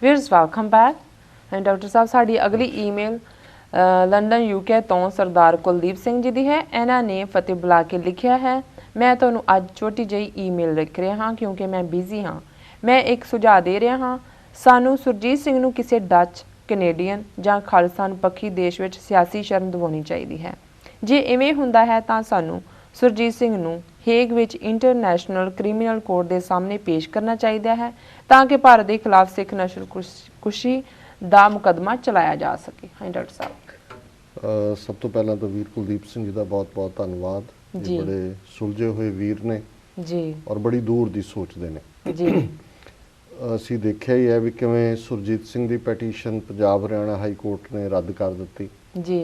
Viewers, welcome back. And doctor ਸਾਹਿਬ ਸਾਡੀ ਅਗਲੀ email London UK ਤੋਂ ਸਰਦਾਰ ਕੁਲਦੀਪ ਸਿੰਘ ਜੀ ਦੀ ਹੈ। ਇਹਨਾਂ ਨੇ ਫਤਿਹ ਬੁਲਾ ਕੇ ਲਿਖਿਆ ਹੈ, ਮੈਂ ਤੁਹਾਨੂੰ ਅੱਜ ਛੋਟੀ ਜਿਹੀ ਈਮੇਲ ਲਿਖ ਰਿਹਾ ਹਾਂ ਕਿਉਂਕਿ ਮੈਂ ਬਿਜ਼ੀ ਹਾਂ। ਮੈਂ ਇੱਕ ਸੁਝਾਅ ਦੇ ਰਿਹਾ ਹਾਂ, ਸਾਨੂੰ ਸੁਰਜੀਤ ਸਿੰਘ ਨੂੰ ਕਿਸੇ ਡੱਚ, ਕੈਨੇਡੀਅਨ ਜਾਂ ਖਾਲਿਸਤਾਨ ਪੱਖੀ ਦੇਸ਼ ਵਿੱਚ ਸਿਆਸੀ ਸ਼ਰਨ ਦਿਵਾਉਣੀ ਚਾਹੀਦੀ ਹੈ। ਜੇ ਇਵੇਂ ਹੁੰਦਾ ਹੈ ਤਾਂ ਸਾਨੂੰ ਸੁਰਜੀਤ ਸਿੰਘ ਨੂੰ ਹੇਗ ਵਿੱਚ ਇੰਟਰਨੈਸ਼ਨਲ ਕ੍ਰਿਮੀਨਲ ਕੋਰਟ ਦੇ ਸਾਹਮਣੇ ਪੇਸ਼ ਕਰਨਾ ਚਾਹੀਦਾ ਹੈ ਤਾਂ ਕਿ ਭਾਰਤ ਦੇ ਖਿਲਾਫ ਸਿੱਖ ਨਸਲਕੁਸ਼ੀ ਦਾ ਮੁਕੱਦਮਾ ਚਲਾਇਆ ਜਾ ਸਕੇ। ਹਾਂ ਡਾਕਟਰ ਸਾਹਿਬ, ਸਭ ਤੋਂ ਪਹਿਲਾਂ ਤਾਂ ਵੀਰ ਕੁਲਦੀਪ ਸਿੰਘ ਜੀ ਦਾ ਬਹੁਤ-ਬਹੁਤ ਧੰਨਵਾਦ ਜੀ। ਬੜੇ ਸੁਲਝੇ ਹੋਏ ਵੀਰ ਨੇ ਜੀ ਔਰ ਬੜੀ ਦੂਰ ਦੀ ਸੋਚਦੇ ਨੇ ਜੀ। ਅਸੀਂ ਦੇਖਿਆ ਹੀ ਹੈ ਵੀ ਕਿਵੇਂ ਸੁਰਜੀਤ ਸਿੰਘ ਦੀ ਪੈਟੀਸ਼ਨ ਪੰਜਾਬ ਹਰਿਆਣਾ ਹਾਈ ਕੋਰਟ ਨੇ ਰੱਦ ਕਰ ਦਿੱਤੀ ਜੀ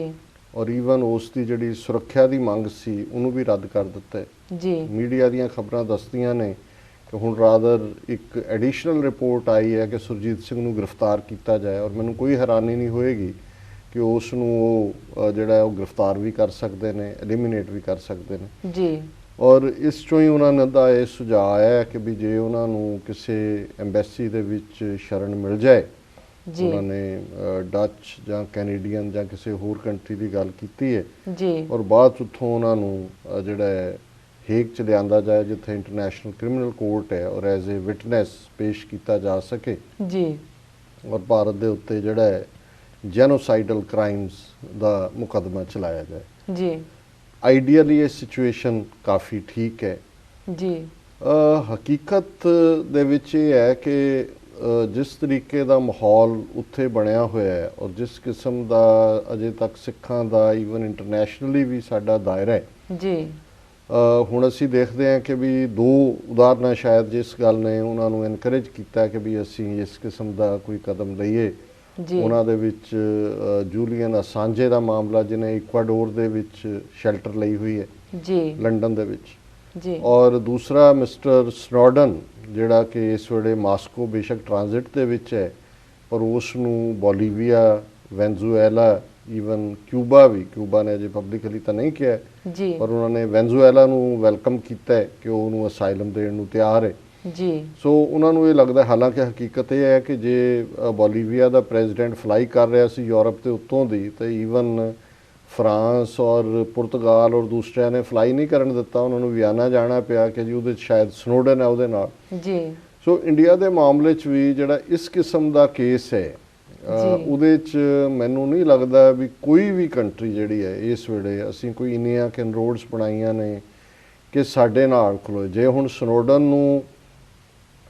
ਔਰ ਈਵਨ ਉਸ ਦੀ ਜਿਹੜੀ ਸੁਰੱਖਿਆ ਦੀ ਮੰਗ ਸੀ ਉਹਨੂੰ ਵੀ ਰੱਦ ਕਰ ਦਿੱਤਾ ਜੀ। ਮੀਡੀਆ ਦੀਆਂ ਖਬਰਾਂ ਦੱਸਦੀਆਂ ਨੇ ਕਿ ਹੁਣ ਰਾਦਰ ਇੱਕ ਐਡੀਸ਼ਨਲ ਰਿਪੋਰਟ ਆਈ ਹੈ ਕਿ ਸੁਰਜੀਤ ਸਿੰਘ ਨੂੰ ਗ੍ਰਿਫਤਾਰ ਕੀਤਾ ਜਾਏ ਔਰ ਮੈਨੂੰ ਕੋਈ ਹੈਰਾਨੀ ਨਹੀਂ ਹੋਏਗੀ ਕਿ ਉਸ ਨੂੰ ਉਹ ਜਿਹੜਾ ਉਹ ਗ੍ਰਿਫਤਾਰ ਵੀ ਕਰ ਸਕਦੇ ਨੇ, ਐਲੀਮੀਨੇਟ ਵੀ ਕਰ ਸਕਦੇ ਨੇ ਜੀ। ਔਰ ਇਸ ਚੋਂ ਹੀ ਉਹਨਾਂ ਦਾ ਇਹ ਸੁਝਾਅ ਆਇਆ ਕਿ ਵੀ ਜੇ ਉਹਨਾਂ ਨੂੰ ਕਿਸੇ ਐਮਬੈਸੀ ਦੇ ਵਿੱਚ ਸ਼ਰਨ ਮਿਲ ਜਾਏ, ਉਹਨਾਂ ਨੇ ਡੱਚ ਜਾਂ ਕੈਨੇਡੀਅਨ ਜਾਂ ਕਿਸੇ ਹੋਰ ਕੰਟਰੀ ਦੀ ਗੱਲ ਕੀਤੀ ਹੈ ਜੀ ਔਰ ਬਾਅਦ ਉੱਥੋਂ ਉਹਨਾਂ ਨੂੰ ਜਿਹੜਾ ਹੈ ਹੇਗ ਚ ਲਿਆਂਦਾ ਜਾਏ ਜਿੱਥੇ ਇੰਟਰਨੈਸ਼ਨਲ ਕ੍ਰਿਮੀਨਲ ਕੋਰਟ ਹੈ ਔਰ ਐਜ਼ ਏ ਵਿਟਨੈਸ ਪੇਸ਼ ਕੀਤਾ ਜਾ ਸਕੇ ਜੀ ਔਰ ਭਾਰਤ ਦੇ ਉੱਤੇ ਜਿਹੜਾ ਹੈ ਜੈਨੋਸਾਈਡਲ ਕ੍ਰਾਈਮਸ ਦਾ ਮੁਕੱਦਮਾ ਚਲਾਇਆ ਜਾਏ ਜੀ। ਆਈਡੀਅਲੀ ਇਹ ਸਿਚੁਏਸ਼ਨ ਕਾਫੀ ਠੀਕ ਹੈ ਜੀ। ਹਕੀਕਤ ਦੇ ਵਿੱਚ ਇਹ ਹੈ ਕਿ ਜਿਸ ਤਰੀਕੇ ਦਾ ਮਾਹੌਲ ਉੱਥੇ ਬਣਿਆ ਹੋਇਆ ਹੈ ਔਰ ਜਿਸ ਕਿਸਮ ਦਾ ਅਜੇ ਤੱਕ ਸਿੱਖਾਂ ਦਾ ਈਵਨ ਇੰਟਰਨੈਸ਼ਨਲੀ ਵੀ ਸਾਡਾ ਦਾਇਰਾ ਹੈ ਜੀ। ਹੁਣ ਅਸੀਂ ਦੇਖਦੇ ਹਾਂ ਕਿ ਵੀ ਦੋ ਉਦਾਹਰਨਾਂ ਸ਼ਾਇਦ ਜਿਸ ਗੱਲ ਨੇ ਉਹਨਾਂ ਨੂੰ ਐਨਕਰੇਜ ਕੀਤਾ ਕਿ ਵੀ ਅਸੀਂ ਇਸ ਕਿਸਮ ਦਾ ਕੋਈ ਕਦਮ ਲਈਏ। ਉਹਨਾਂ ਦੇ ਵਿੱਚ ਜੂਲੀਅਨ ਅਸਾਂਜੇ ਦਾ ਮਾਮਲਾ, ਜਿਹਨੇ ਇਕਵਾਡੋਰ ਦੇ ਵਿੱਚ ਸ਼ੈਲਟਰ ਲਈ ਹੋਈ ਹੈ ਜੀ, ਲੰਡਨ ਦੇ ਵਿੱਚ ਜੀ, ਔਰ ਦੂਸਰਾ ਮਿਸਟਰ ਸਨੋਡਨ ਜਿਹੜਾ ਕਿ ਇਸ ਵੇਲੇ ਮਾਸਕੋ ਬੇਸ਼ੱਕ ਟ੍ਰਾਂਜ਼ਿਟ ਦੇ ਵਿੱਚ ਹੈ ਪਰ ਉਸ ਨੂੰ ਬੋਲੀਵੀਆ, ਵੈਨਜ਼ੂਏਲਾ, ਈਵਨ ਕਿਊਬਾ ਨੇ ਅਜੇ ਪਬਲਿਕਲੀ ਤਾਂ ਨਹੀਂ ਕਿਹਾ ਜੀ, ਪਰ ਉਹਨਾਂ ਨੇ ਵੈਨਜ਼ੂਏਲਾ ਨੂੰ ਵੈਲਕਮ ਕੀਤਾ ਹੈ ਕਿ ਉਹਨੂੰ ਅਸਾਈਲਮ ਦੇਣ ਨੂੰ ਤਿਆਰ ਹੈ ਜੀ। ਸੋ ਉਹਨਾਂ ਨੂੰ ਇਹ ਲੱਗਦਾ, ਹਾਲਾਂਕਿ ਹਕੀਕਤ ਇਹ ਹੈ ਕਿ ਜੇ ਬੋਲੀਵੀਆ ਦਾ ਪ੍ਰੈਜ਼ੀਡੈਂਟ ਫਲਾਈ ਕਰ ਰਿਹਾ ਸੀ ਯੂਰਪ ਦੇ ਉੱਤੋਂ ਦੀ ਤਾਂ ਈਵਨ ਫਰਾਂਸ ਔਰ ਪੁਰਤਗਾਲ ਔਰ ਦੂਸਰਿਆਂ ਨੇ ਫਲਾਈ ਨਹੀਂ ਕਰਨ ਦਿੱਤਾ, ਉਹਨਾਂ ਨੂੰ ਵਿਆਨਾ ਜਾਣਾ ਪਿਆ ਕਿ ਜੀ ਉਹਦੇ ਸ਼ਾਇਦ ਸਨੋਡਨ ਹੈ ਉਹਦੇ ਨਾਲ ਜੀ। ਸੋ ਇੰਡੀਆ ਦੇ ਮਾਮਲੇ 'ਚ ਵੀ ਜਿਹੜਾ ਇਸ ਕਿਸਮ ਦਾ ਕੇਸ ਹੈ ਉਹਦੇ 'ਚ ਮੈਨੂੰ ਨਹੀਂ ਲੱਗਦਾ ਵੀ ਕੋਈ ਵੀ ਕੰਟਰੀ ਜਿਹੜੀ ਹੈ ਇਸ ਵੇਲੇ ਅਸੀਂ ਕੋਈ ਇੰਨੀਆਂ ਇਨਰੋਡਸ ਬਣਾਈਆਂ ਨੇ ਕਿ ਸਾਡੇ ਨਾਲ ਖਲੋਏ। ਜੇ ਹੁਣ ਸਨੋਡਨ ਨੂੰ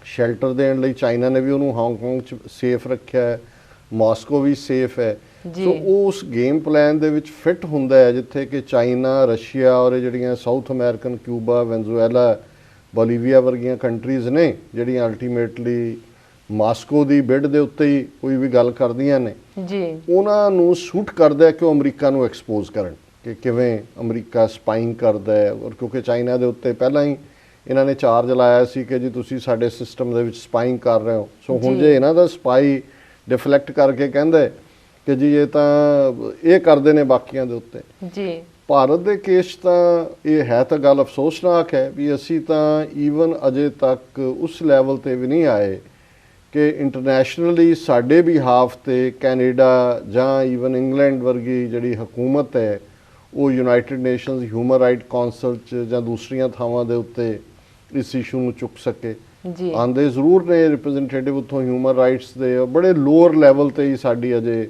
ਸ਼ੈਲਟਰ ਦੇਣ ਲਈ ਚਾਈਨਾ ਨੇ ਵੀ ਉਹਨੂੰ ਹਾਂਗਕਾਂਗ 'ਚ ਸੇਫ ਰੱਖਿਆ ਹੈ, ਮਾਸਕੋ ਵੀ ਸੇਫ ਹੈ, ਸੋ ਉਹ ਉਸ ਗੇਮ ਪਲਾਨ ਦੇ ਵਿੱਚ ਫਿੱਟ ਹੁੰਦਾ ਹੈ ਜਿੱਥੇ ਕਿ ਚਾਈਨਾ, ਰਸ਼ੀਆ ਔਰ ਇਹ ਜਿਹੜੀਆਂ south American, Cuba, Venezuela, Bolivia ਵਰਗੀਆਂ ਕੰਟਰੀਜ਼ ਨੇ ਜਿਹੜੀਆਂ ਅਲਟੀਮੇਟਲੀ ਮਾਸਕੋ ਦੀ ਬਿਡ ਦੇ ਉੱਤੇ ਹੀ ਕੋਈ ਵੀ ਗੱਲ ਕਰਦੀਆਂ ਨੇ ਜੀ, ਉਹਨਾਂ ਨੂੰ ਸੂਟ ਕਰਦਾ ਕਿ ਉਹ ਅਮਰੀਕਾ ਨੂੰ ਐਕਸਪੋਜ਼ ਕਰਨ ਕਿ ਕਿਵੇਂ ਅਮਰੀਕਾ ਸਪਾਈਂਗ ਕਰਦਾ ਹੈ। ਔਰ ਕਿਉਂਕਿ ਚਾਈਨਾ ਦੇ ਉੱਤੇ ਪਹਿਲਾਂ ਹੀ ਇਹਨਾਂ ਨੇ ਚਾਰਜ ਲਾਇਆ ਸੀ ਕਿ ਜੀ ਤੁਸੀਂ ਸਾਡੇ ਸਿਸਟਮ ਦੇ ਵਿੱਚ ਸਪਾਈਂਗ ਕਰ ਰਹੇ ਹੋ। ਸੋ ਹੁਣ ਜੇ ਇਹਨਾਂ ਦਾ ਸਪਾਈ ਡਿਫਲੈਕਟ ਕਰਕੇ ਕਹਿੰਦਾ ਕਿ ਜੀ ਇਹ ਤਾਂ ਇਹ ਕਰਦੇ ਨੇ ਬਾਕੀਆਂ ਦੇ ਉੱਤੇ ਜੀ। ਭਾਰਤ ਦੇ ਕੇਸ ਤਾਂ ਇਹ ਹੈ ਤਾਂ ਗੱਲ ਅਫਸੋਸਨਾਕ ਹੈ ਵੀ ਅਸੀਂ ਤਾਂ ਈਵਨ ਅਜੇ ਤੱਕ ਉਸ ਲੈਵਲ 'ਤੇ ਵੀ ਨਹੀਂ ਆਏ ਕਿ ਇੰਟਰਨੈਸ਼ਨਲੀ ਸਾਡੇ ਬਿਹਾਫ 'ਤੇ ਕੈਨੇਡਾ ਜਾਂ ਈਵਨ ਇੰਗਲੈਂਡ ਵਰਗੀ ਜਿਹੜੀ ਹਕੂਮਤ ਹੈ ਉਹ United nations human right council 'ਚ ਜਾਂ ਦੂਸਰੀਆਂ ਥਾਵਾਂ ਦੇ ਉੱਤੇ ਇਸ ਇਸ਼ੂ ਨੂੰ ਚੁੱਕ ਸਕੇ। ਆਉਂਦੇ ਜ਼ਰੂਰ ਨੇ ਰਿਪਰੈਜ਼ੈਂਟੇਟਿਵ ਉੱਥੋਂ ਹਿਊਮਨ ਰਾਈਟਸ ਦੇ, ਬੜੇ ਲੋਅਰ ਲੈਵਲ 'ਤੇ ਹੀ ਸਾਡੀ ਅਜੇ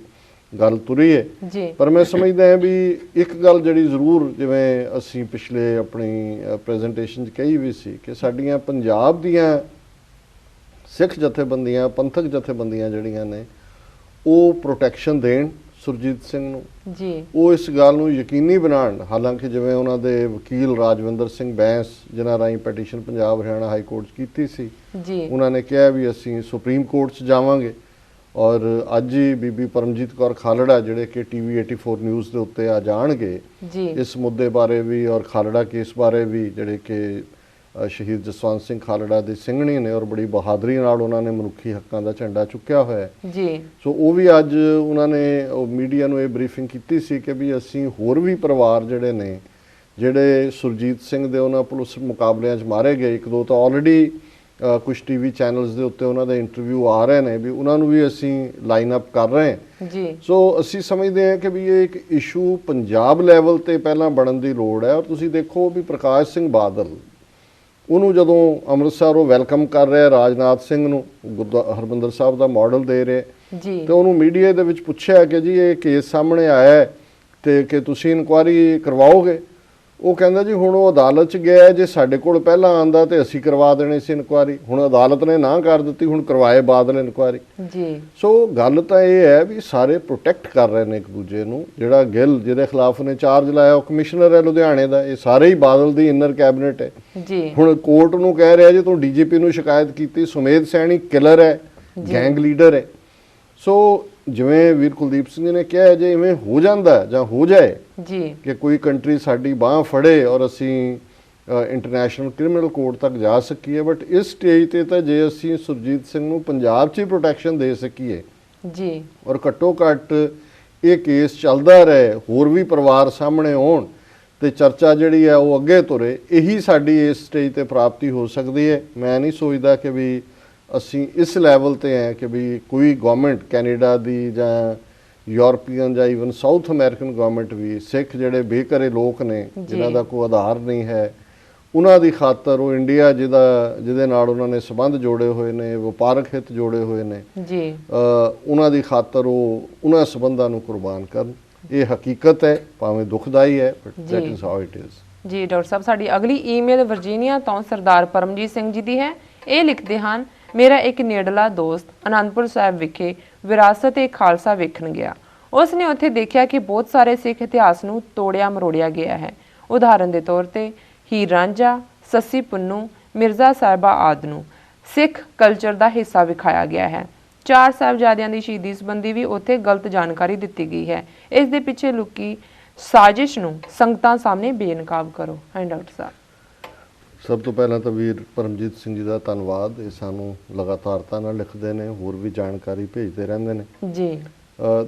ਗੱਲ ਤੁਰੀ ਹੈ। ਪਰ ਮੈਂ ਸਮਝਦਾ ਹਾਂ ਵੀ ਇੱਕ ਗੱਲ ਜਿਹੜੀ ਜ਼ਰੂਰ, ਜਿਵੇਂ ਅਸੀਂ ਪਿਛਲੇ ਆਪਣੀ ਪ੍ਰੈਜੈਂਟੇਸ਼ਨ 'ਚ ਕਹੀ ਵੀ ਸੀ ਕਿ ਸਾਡੀਆਂ ਪੰਜਾਬ ਦੀਆਂ ਸਿੱਖ ਜਥੇਬੰਦੀਆਂ, ਪੰਥਕ ਜਥੇਬੰਦੀਆਂ ਜਿਹੜੀਆਂ ਨੇ ਉਹ ਪ੍ਰੋਟੈਕਸ਼ਨ ਦੇਣ ਸੁਰਜੀਤ ਸਿੰਘ ਨੂੰ ਜੀ, ਉਹ ਇਸ ਗੱਲ ਨੂੰ ਯਕੀਨੀ ਬਣਾਉਣ। ਹਾਲਾਂਕਿ ਜਿਵੇਂ ਉਹਨਾਂ ਦੇ ਵਕੀਲ ਰਾਜਵਿੰਦਰ ਸਿੰਘ ਬੈਂਸ ਜਿਨ੍ਹਾਂ ਰਾਹੀਂ ਪੈਟੀਸ਼ਨ ਪੰਜਾਬ ਹਰਿਆਣਾ ਹਾਈ ਕੋਰਟ 'ਚ ਕੀਤੀ ਸੀ ਜੀ, ਉਹਨਾਂ ਨੇ ਕਿਹਾ ਵੀ ਅਸੀਂ ਸੁਪਰੀਮ ਕੋਰਟ 'ਚ ਜਾਵਾਂਗੇ ਔਰ ਅੱਜ ਹੀ ਬੀਬੀ ਪਰਮਜੀਤ ਕੌਰ ਖਾਲੜਾ ਜਿਹੜੇ ਕਿ TV 84 ਨਿਊਜ਼ ਦੇ ਉੱਤੇ ਆ ਜਾਣਗੇ ਇਸ ਮੁੱਦੇ ਬਾਰੇ ਵੀ ਔਰ ਖਾਲੜਾ ਕੇਸ ਬਾਰੇ ਵੀ, ਜਿਹੜੇ ਕਿ ਸ਼ਹੀਦ ਜਸਵੰਤ ਸਿੰਘ ਖਾਲੜਾ ਦੇ ਸਿੰਘਣੀ ਨੇ ਔਰ ਬੜੀ ਬਹਾਦਰੀ ਨਾਲ ਉਹਨਾਂ ਨੇ ਮਨੁੱਖੀ ਹੱਕਾਂ ਦਾ ਝੰਡਾ ਚੁੱਕਿਆ ਹੋਇਆ ਜੀ। ਸੋ ਉਹ ਵੀ ਅੱਜ ਉਹਨਾਂ ਨੇ ਮੀਡੀਆ ਨੂੰ ਇਹ ਬਰੀਫਿੰਗ ਕੀਤੀ ਸੀ ਕਿ ਵੀ ਅਸੀਂ ਹੋਰ ਵੀ ਪਰਿਵਾਰ ਜਿਹੜੇ ਨੇ ਜਿਹੜੇ ਸੁਰਜੀਤ ਸਿੰਘ ਦੇ ਉਹਨਾਂ ਪੁਲਿਸ ਮੁਕਾਬਲਿਆਂ 'ਚ ਮਾਰੇ ਗਏ, ਇੱਕ ਦੋ ਤਾਂ ਆਲਰੇਡੀ ਕੁਝ ਟੀਵੀ ਚੈਨਲਸ ਦੇ ਉੱਤੇ ਉਹਨਾਂ ਦੇ ਇੰਟਰਵਿਊ ਆ ਰਹੇ ਨੇ ਵੀ ਉਹਨਾਂ ਨੂੰ ਵੀ ਅਸੀਂ ਲਾਈਨ ਅਪ ਕਰ ਰਹੇ ਹਾਂ ਜੀ। ਸੋ ਅਸੀਂ ਸਮਝਦੇ ਹਾਂ ਕਿ ਵੀ ਇਹ ਇੱਕ ਇਸ਼ੂ ਪੰਜਾਬ ਲੈਵਲ ਤੇ ਪਹਿਲਾਂ ਬਣਨ ਦੀ ਲੋੜ ਹੈ। ਔਰ ਤੁਸੀਂ ਦੇਖੋ ਵੀ ਪ੍ਰਕਾਸ਼ ਸਿੰਘ ਬਾਦਲ ਉਹਨੂੰ ਜਦੋਂ ਅੰਮ੍ਰਿਤਸਰ ਉਹ ਵੈਲਕਮ ਕਰ ਰਿਹਾ ਰਾਜਨਾਥ ਸਿੰਘ ਨੂੰ, ਹਰਮੰਦਰ ਸਾਹਿਬ ਦਾ ਮਾਡਲ ਦੇ ਰਿਹਾ ਜੀ, ਤੇ ਉਹਨੂੰ ਮੀਡੀਆ ਦੇ ਵਿੱਚ ਪੁੱਛਿਆ ਕਿ ਜੀ ਇਹ ਕੇਸ ਸਾਹਮਣੇ ਆਇਆ ਹੈ ਤੇ ਕਿ ਤੁਸੀਂ ਇਨਕੁਆਇਰੀ ਕਰਵਾਓਗੇ। ਉਹ ਕਹਿੰਦਾ ਜੀ ਹੁਣ ਉਹ ਅਦਾਲਤ 'ਚ ਗਿਆ, ਜੇ ਸਾਡੇ ਕੋਲ ਪਹਿਲਾਂ ਆਂਦਾ ਤੇ ਅਸੀਂ ਕਰਵਾ ਦੇਣੀ ਸੀ ਇਨਕੁਆਇਰੀ, ਹੁਣ ਅਦਾਲਤ ਨੇ ਨਾ ਕਰ ਦਿੱਤੀ, ਹੁਣ ਕਰਵਾਏ ਬਾਦਲ ਇਨਕੁਆਇਰੀ। ਜੀ। ਸੋ ਗੱਲ ਤਾਂ ਇਹ ਹੈ ਵੀ ਸਾਰੇ ਪ੍ਰੋਟੈਕਟ ਕਰ ਰਹੇ ਨੇ ਇੱਕ ਦੂਜੇ ਨੂੰ। ਜਿਹੜਾ ਗਿੱਲ ਜਿਹਦੇ ਖਿਲਾਫ ਨੇ ਚਾਰਜ ਲਾਇਆ ਉਹ ਕਮਿਸ਼ਨਰ ਹੈ ਲੁਧਿਆਣੇ ਦਾ, ਇਹ ਸਾਰੇ ਹੀ ਬਾਦਲ ਦੀ ਇਨਰ ਕੈਬਨਿਟ ਹੈ ਜੀ। ਹੁਣ ਕੋਰਟ ਨੂੰ ਕਹਿ ਰਿਹਾ ਜੀ ਤੂੰ ਡੀਜੀਪੀ ਨੂੰ ਸ਼ਿਕਾਇਤ ਕੀਤੀ, ਸੁਮੇਧ ਸੈਣੀ ਕਿਲਰ ਹੈ, ਗੈਂਗ ਲੀਡਰ ਹੈ। ਸੋ ਜਿਵੇਂ ਵੀਰ ਕੁਲਦੀਪ ਸਿੰਘ ਜੀ ਨੇ ਕਿਹਾ ਜੇ ਇਵੇਂ ਹੋ ਜਾਂਦਾ ਜਾਂ ਹੋ ਜਾਏ ਜੀ ਕਿ ਕੋਈ ਕੰਟਰੀ ਸਾਡੀ ਬਾਂਹ ਫੜੇ ਔਰ ਅਸੀਂ ਇੰਟਰਨੈਸ਼ਨਲ ਕ੍ਰਿਮੀਨਲ ਕੋਰਟ ਤੱਕ ਜਾ ਸਕੀਏ, ਬਟ ਇਸ ਸਟੇਜ ਤੇ ਤਾਂ ਜੇ ਅਸੀਂ ਸੁਰਜੀਤ ਸਿੰਘ ਨੂੰ ਪੰਜਾਬ 'ਚ ਹੀ ਪ੍ਰੋਟੈਕਸ਼ਨ ਦੇ ਸਕੀਏ ਜੀ ਔਰ ਘੱਟੋ ਘੱਟ ਇਹ ਕੇਸ ਚੱਲਦਾ ਰਹੇ, ਹੋਰ ਵੀ ਪਰਿਵਾਰ ਸਾਹਮਣੇ ਆਉਣ ਤੇ ਚਰਚਾ ਜਿਹੜੀ ਹੈ ਉਹ ਅੱਗੇ ਤੁਰੇ, ਇਹੀ ਸਾਡੀ ਇਸ ਸਟੇਜ ਤੇ ਪ੍ਰਾਪਤੀ ਹੋ ਸਕਦੀ ਹੈ। ਮੈਂ ਨਹੀਂ ਸੋਚਦਾ ਕਿ ਵੀ ਅਸੀਂ ਇਸ ਲੈਵਲ ਤੇ ਹੈ ਕਿ ਵੀ ਕੋਈ ਗਵਰਨਮੈਂਟ ਕੈਨੇਡਾ ਦੀ ਜਾਂ ਯੂਰਪੀਅਨ ਜਾਂ ਈਵਨ ਸਾਊਥ ਅਮਰੀਕਨ ਗਵਰਨਮੈਂਟ ਵੀ ਸਿੱਖ ਜਿਹੜੇ ਬੇਘਰੇ ਲੋਕ ਨੇ ਜਿਨ੍ਹਾਂ ਦਾ ਕੋਈ ਆਧਾਰ ਨਹੀਂ ਹੈ ਉਹਨਾਂ ਦੀ ਖਾਤਰ, ਉਹ ਇੰਡੀਆ ਜਿਹਦੇ ਨਾਲ ਉਹਨਾਂ ਨੇ ਸੰਬੰਧ ਜੋੜੇ ਹੋਏ ਨੇ, ਵਪਾਰਕ ਹਿੱਤ ਜੋੜੇ ਹੋਏ ਨੇ ਜੀ, ਉਹਨਾਂ ਦੀ ਖਾਤਰ ਉਹ ਉਹਨਾਂ ਸੰਬੰਧਾਂ ਨੂੰ ਕੁਰਬਾਨ ਕਰਨ। ਇਹ ਹਕੀਕਤ ਹੈ, ਭਾਵੇਂ ਦੁਖਦਾਈ ਹੈ, but that is how it is. ਜੀ ਡਾਕਟਰ ਸਾਹਿਬ, ਸਾਡੀ ਅਗਲੀ ਈਮੇਲ ਵਰਜੀਨੀਆ ਤੋਂ ਸਰਦਾਰ ਪਰਮਜੀਤ ਸਿੰਘ ਜੀ ਦੀ ਹੈ। ਇਹ ਲਿਖਦੇ ਹਨ, ਮੇਰਾ ਇੱਕ ਨੇੜਲਾ ਦੋਸਤ ਅਨੰਦਪੁਰ ਸਾਹਿਬ ਵਿਖੇ ਵਿਰਾਸਤ-ਏ-ਖਾਲਸਾ ਵੇਖਣ ਗਿਆ। ਉਸ ਨੇ ਉੱਥੇ ਦੇਖਿਆ ਕਿ ਬਹੁਤ ਸਾਰੇ ਸਿੱਖ ਇਤਿਹਾਸ ਨੂੰ ਤੋੜਿਆ ਮਰੋੜਿਆ ਗਿਆ ਹੈ। ਉਦਾਹਰਨ ਦੇ ਤੌਰ ਤੇ ਹੀਰ ਰਾਂਝਾ, ਸੱਸੀ ਪੁੰਨੂ, ਮਿਰਜ਼ਾ ਸਾਹਿਬਾ ਆਦਿ ਨੂੰ ਸਿੱਖ ਕਲਚਰ ਦਾ ਹਿੱਸਾ ਵਿਖਾਇਆ ਗਿਆ ਹੈ। 4 ਸਾਹਿਬਜ਼ਾਦਿਆਂ ਦੀ ਸ਼ਹੀਦੀ ਸੰਬੰਧੀ ਵੀ ਉੱਥੇ ਗਲਤ ਜਾਣਕਾਰੀ ਦਿੱਤੀ ਗਈ ਹੈ। ਇਸ ਦੇ ਪਿੱਛੇ ਲੁਕੀ ਸਾਜ਼ਿਸ਼ ਨੂੰ ਸੰਗਤਾਂ ਸਾਹਮਣੇ ਬੇਨਕਾਬ ਕਰੋ। ਹਾਂ ਡਾਕਟਰ ਸਾਹਿਬ। ਸਭ ਤੋਂ ਪਹਿਲਾਂ ਤਾਂ ਵੀਰ ਪਰਮਜੀਤ ਸਿੰਘ ਜੀ ਦਾ ਧੰਨਵਾਦ, ਇਹ ਸਾਨੂੰ ਲਗਾਤਾਰਤਾ ਨਾਲ ਲਿਖਦੇ ਨੇ, ਹੋਰ ਵੀ ਜਾਣਕਾਰੀ ਭੇਜਦੇ ਰਹਿੰਦੇ ਨੇ ਜੀ।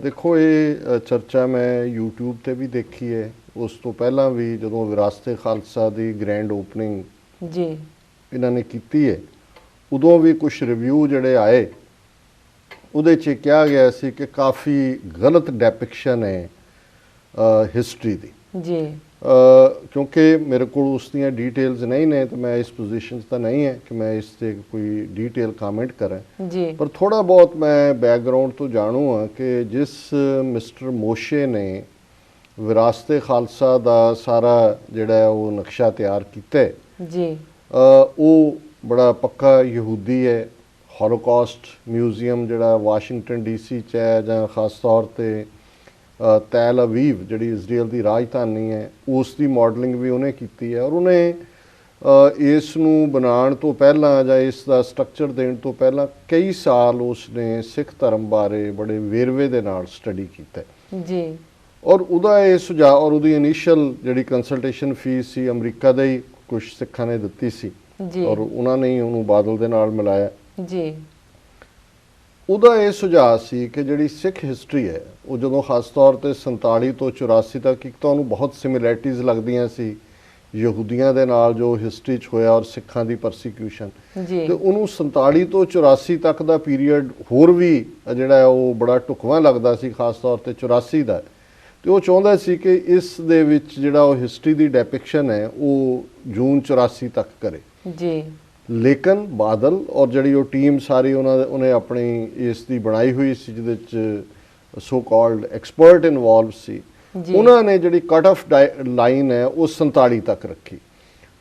ਦੇਖੋ ਇਹ ਚਰਚਾ ਮੈਂ YouTube ਤੇ ਵੀ ਦੇਖੀ ਹੈ, ਉਸ ਤੋਂ ਪਹਿਲਾਂ ਵੀ ਜਦੋਂ ਵਿਰਾਸਤ-ਏ-ਖਾਲਸਾ ਦੀ ਗ੍ਰੈਂਡ ਓਪਨਿੰਗ ਜੀ ਇਹਨਾਂ ਨੇ ਕੀਤੀ ਹੈ ਉਦੋਂ ਵੀ ਕੁਝ ਰਿਵਿਊ ਜਿਹੜੇ ਆਏ ਉਹਦੇ 'ਚ ਕਿਹਾ ਗਿਆ ਸੀ ਕਿ ਕਾਫੀ ਗਲਤ ਡੈਪਿਕਸ਼ਨ ਹੈ ਹਿਸਟਰੀ ਦੀ। ਜੀ। ਕਿਉਂਕਿ ਮੇਰੇ ਕੋਲ ਉਸ ਦੀਆਂ ਡਿਟੇਲਸ ਨਹੀਂ ਨੇ ਤੇ ਮੈਂ ਇਸ ਪੋਜੀਸ਼ਨ 'ਚ ਤਾਂ ਨਹੀਂ ਹੈ ਕਿ ਮੈਂ ਇਸ ਤੇ ਕੋਈ ਡਿਟੇਲ ਕਮੈਂਟ ਕਰਾਂ ਜੀ। ਪਰ ਥੋੜਾ ਬਹੁਤ ਮੈਂ ਬੈਕਗ੍ਰਾਉਂਡ ਤੋਂ ਜਾਣੂ ਹਾਂ ਕਿ ਜਿਸ ਮਿਸਟਰ ਮੋਸ਼ੇ ਨੇ ਵਿਰਾਸਤ-ਏ-ਖਾਲਸਾ ਦਾ ਸਾਰਾ ਜਿਹੜਾ ਉਹ ਨਕਸ਼ਾ ਤਿਆਰ ਕੀਤਾ ਜੀ, ਉਹ ਬੜਾ ਪੱਕਾ ਯਹੂਦੀ ਹੈ। ਹੋਲੋਕਾਸਟ ਮਿਊਜ਼ੀਅਮ ਜਿਹੜਾ ਵਾਸ਼ਿੰਗਟਨ DC 'ਚ ਹੈ ਜਾਂ ਖਾਸ ਤੌਰ ਤੇ ਤੈਲ ਅਵੀਵ ਜਿਹੜੀ ਇਜ਼ਰਾਈਲ ਦੀ ਰਾਜਧਾਨੀ ਹੈ ਉਸ ਦੀ ਮਾਡਲਿੰਗ ਵੀ ਉਹਨੇ ਕੀਤੀ ਹੈ। ਔਰ ਉਹਨੇ ਇਸ ਨੂੰ ਬਣਾਉਣ ਤੋਂ ਪਹਿਲਾਂ ਜਾਂ ਇਸ ਦਾ ਸਟਰਕਚਰ ਦੇਣ ਤੋਂ ਪਹਿਲਾਂ ਕਈ ਸਾਲ ਉਸਨੇ ਸਿੱਖ ਧਰਮ ਬਾਰੇ ਬੜੇ ਵੇਰਵੇ ਦੇ ਨਾਲ ਸਟੱਡੀ ਕੀਤਾ ਜੀ। ਔਰ ਉਹਦਾ ਇਹ ਸੁਝਾਅ ਔਰ ਉਹਦੀ ਇਨੀਸ਼ੀਅਲ ਜਿਹੜੀ ਕੰਸਲਟੇਸ਼ਨ ਫੀਸ ਸੀ ਅਮਰੀਕਾ ਦੇ ਹੀ ਕੁਝ ਸਿੱਖਾਂ ਨੇ ਦਿੱਤੀ ਸੀ ਔਰ ਉਹਨਾਂ ਨੇ ਹੀ ਉਹਨੂੰ ਬਾਦਲ ਦੇ ਨਾਲ ਮਿਲਾਇਆ ਜੀ। ਉਹਦਾ ਇਹ ਸੁਝਾਅ ਸੀ ਕਿ ਜਿਹੜੀ ਸਿੱਖ ਹਿਸਟਰੀ ਹੈ ਉਹ ਜਦੋਂ ਖਾਸ ਤੌਰ ਤੇ 47 ਤੋਂ 84 ਤੱਕ ਇੱਕ ਤਾਂ ਉਹਨੂੰ ਬਹੁਤ ਸਿਮਿਲੈਰਿਟੀਜ਼ ਲੱਗਦੀਆਂ ਸੀ ਯਹੂਦੀਆਂ ਦੇ ਨਾਲ ਜੋ ਹਿਸਟਰੀ 'ਚ ਹੋਇਆ ਔਰ ਸਿੱਖਾਂ ਦੀ ਪਰਸੀਕਿਊਸ਼ਨ, ਤੇ ਉਹਨੂੰ 47 ਤੋਂ 84 ਤੱਕ ਦਾ ਪੀਰੀਅਡ ਹੋਰ ਵੀ ਜਿਹੜਾ ਉਹ ਬੜਾ ਢੁਕਵਾਂ ਲੱਗਦਾ ਸੀ, ਖਾਸ ਤੌਰ ਤੇ 84 ਦਾ। ਤੇ ਉਹ ਚਾਹੁੰਦਾ ਸੀ ਕਿ ਇਸ ਦੇ ਵਿੱਚ ਜਿਹੜਾ ਉਹ ਹਿਸਟਰੀ ਦੀ ਡੈਪਿਕਸ਼ਨ ਹੈ ਉਹ ਜੂਨ 84 ਤੱਕ ਕਰੇ ਜੀ। ਲੇਕਿਨ ਬਾਦਲ ਔਰ ਜਿਹੜੀ ਉਹ ਟੀਮ ਸਾਰੀ ਉਹਨੇ ਆਪਣੀ ਇਸ ਦੀ ਬਣਾਈ ਹੋਈ ਸੀ ਜਿਹਦੇ ਚ ਸੋ ਕਾਲਡ ਐਕਸਪਰਟ ਇਨਵੋਲਵ ਸੀ, ਉਹਨਾਂ ਨੇ ਜਿਹੜੀ ਕੱਟ ਆਫ ਲਾਈਨ ਹੈ ਉਹ 47 ਤੱਕ ਰੱਖੀ।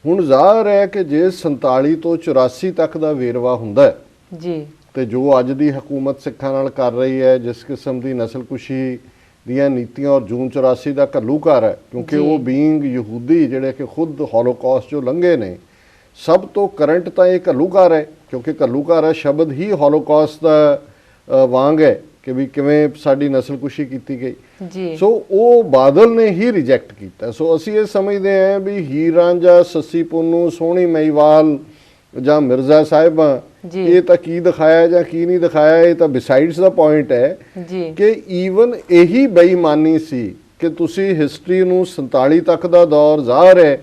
ਹੁਣ ਜ਼ਾਹਰ ਹੈ ਕਿ ਜੇ 47 ਤੋਂ 84 ਤੱਕ ਦਾ ਵੇਰਵਾ ਹੁੰਦਾ ਹੈ ਜੀ ਤੇ ਜੋ ਅੱਜ ਦੀ ਹਕੂਮਤ ਸਿੱਖਾਂ ਨਾਲ ਕਰ ਰਹੀ ਹੈ, ਜਿਸ ਕਿਸਮ ਦੀ ਨਸਲਕੁਸ਼ੀ ਦੀਆਂ ਨੀਤੀਆਂ ਔਰ ਜੂਨ 84 ਦਾ ਘੱਲੂਘਾਰ ਹੈ, ਕਿਉਂਕਿ ਉਹ ਬੀਇੰਗ ਯਹੂਦੀ ਜਿਹੜੇ ਕਿ ਖੁਦ ਹੋਲੋਕਾਸਟ ਜੋ ਲੰਘੇ ਨੇ, ਸਭ ਤੋਂ ਕਰੰਟ ਤਾਂ ਇਹ ਘੱਲੂਘਾਰ ਹੈ ਕਿਉਂਕਿ ਘੱਲੂਘਾਰਾ ਸ਼ਬਦ ਹੀ ਹੋਲੋਕਾਸਟ ਦਾ ਵਾਂਗ ਹੈ ਕਿ ਵੀ ਕਿਵੇਂ ਸਾਡੀ ਨਸਲਕੁਸ਼ੀ ਕੀਤੀ ਗਈ ਜੀ। ਸੋ ਉਹ ਬਾਦਲ ਨੇ ਹੀ ਰਿਜੈਕਟ ਕੀਤਾ। ਸੋ ਅਸੀਂ ਇਹ ਸਮਝਦੇ ਹਾਂ ਵੀ ਹੀਰ ਰਾਂਝਾ, ਸੱਸੀ ਪੁੰਨੂ, ਸੋਹਣੀ ਮਹੀਵਾਲ ਜਾਂ ਮਿਰਜ਼ਾ ਸਾਹਿਬਾਂ, ਇਹ ਤਾਂ ਕੀ ਦਿਖਾਇਆ ਜਾਂ ਕੀ ਨਹੀਂ ਦਿਖਾਇਆ, ਇਹ ਤਾਂ ਬਿਸਾਈਡਸ ਦਾ ਪੁਆਇੰਟ ਹੈ ਕਿ ਈਵਨ ਇਹੀ ਬੇਈਮਾਨੀ ਸੀ ਕਿ ਤੁਸੀਂ ਹਿਸਟਰੀ ਨੂੰ 47 ਤੱਕ ਦਾ ਦੌਰ ਜ਼ਾਹਰ ਹੈ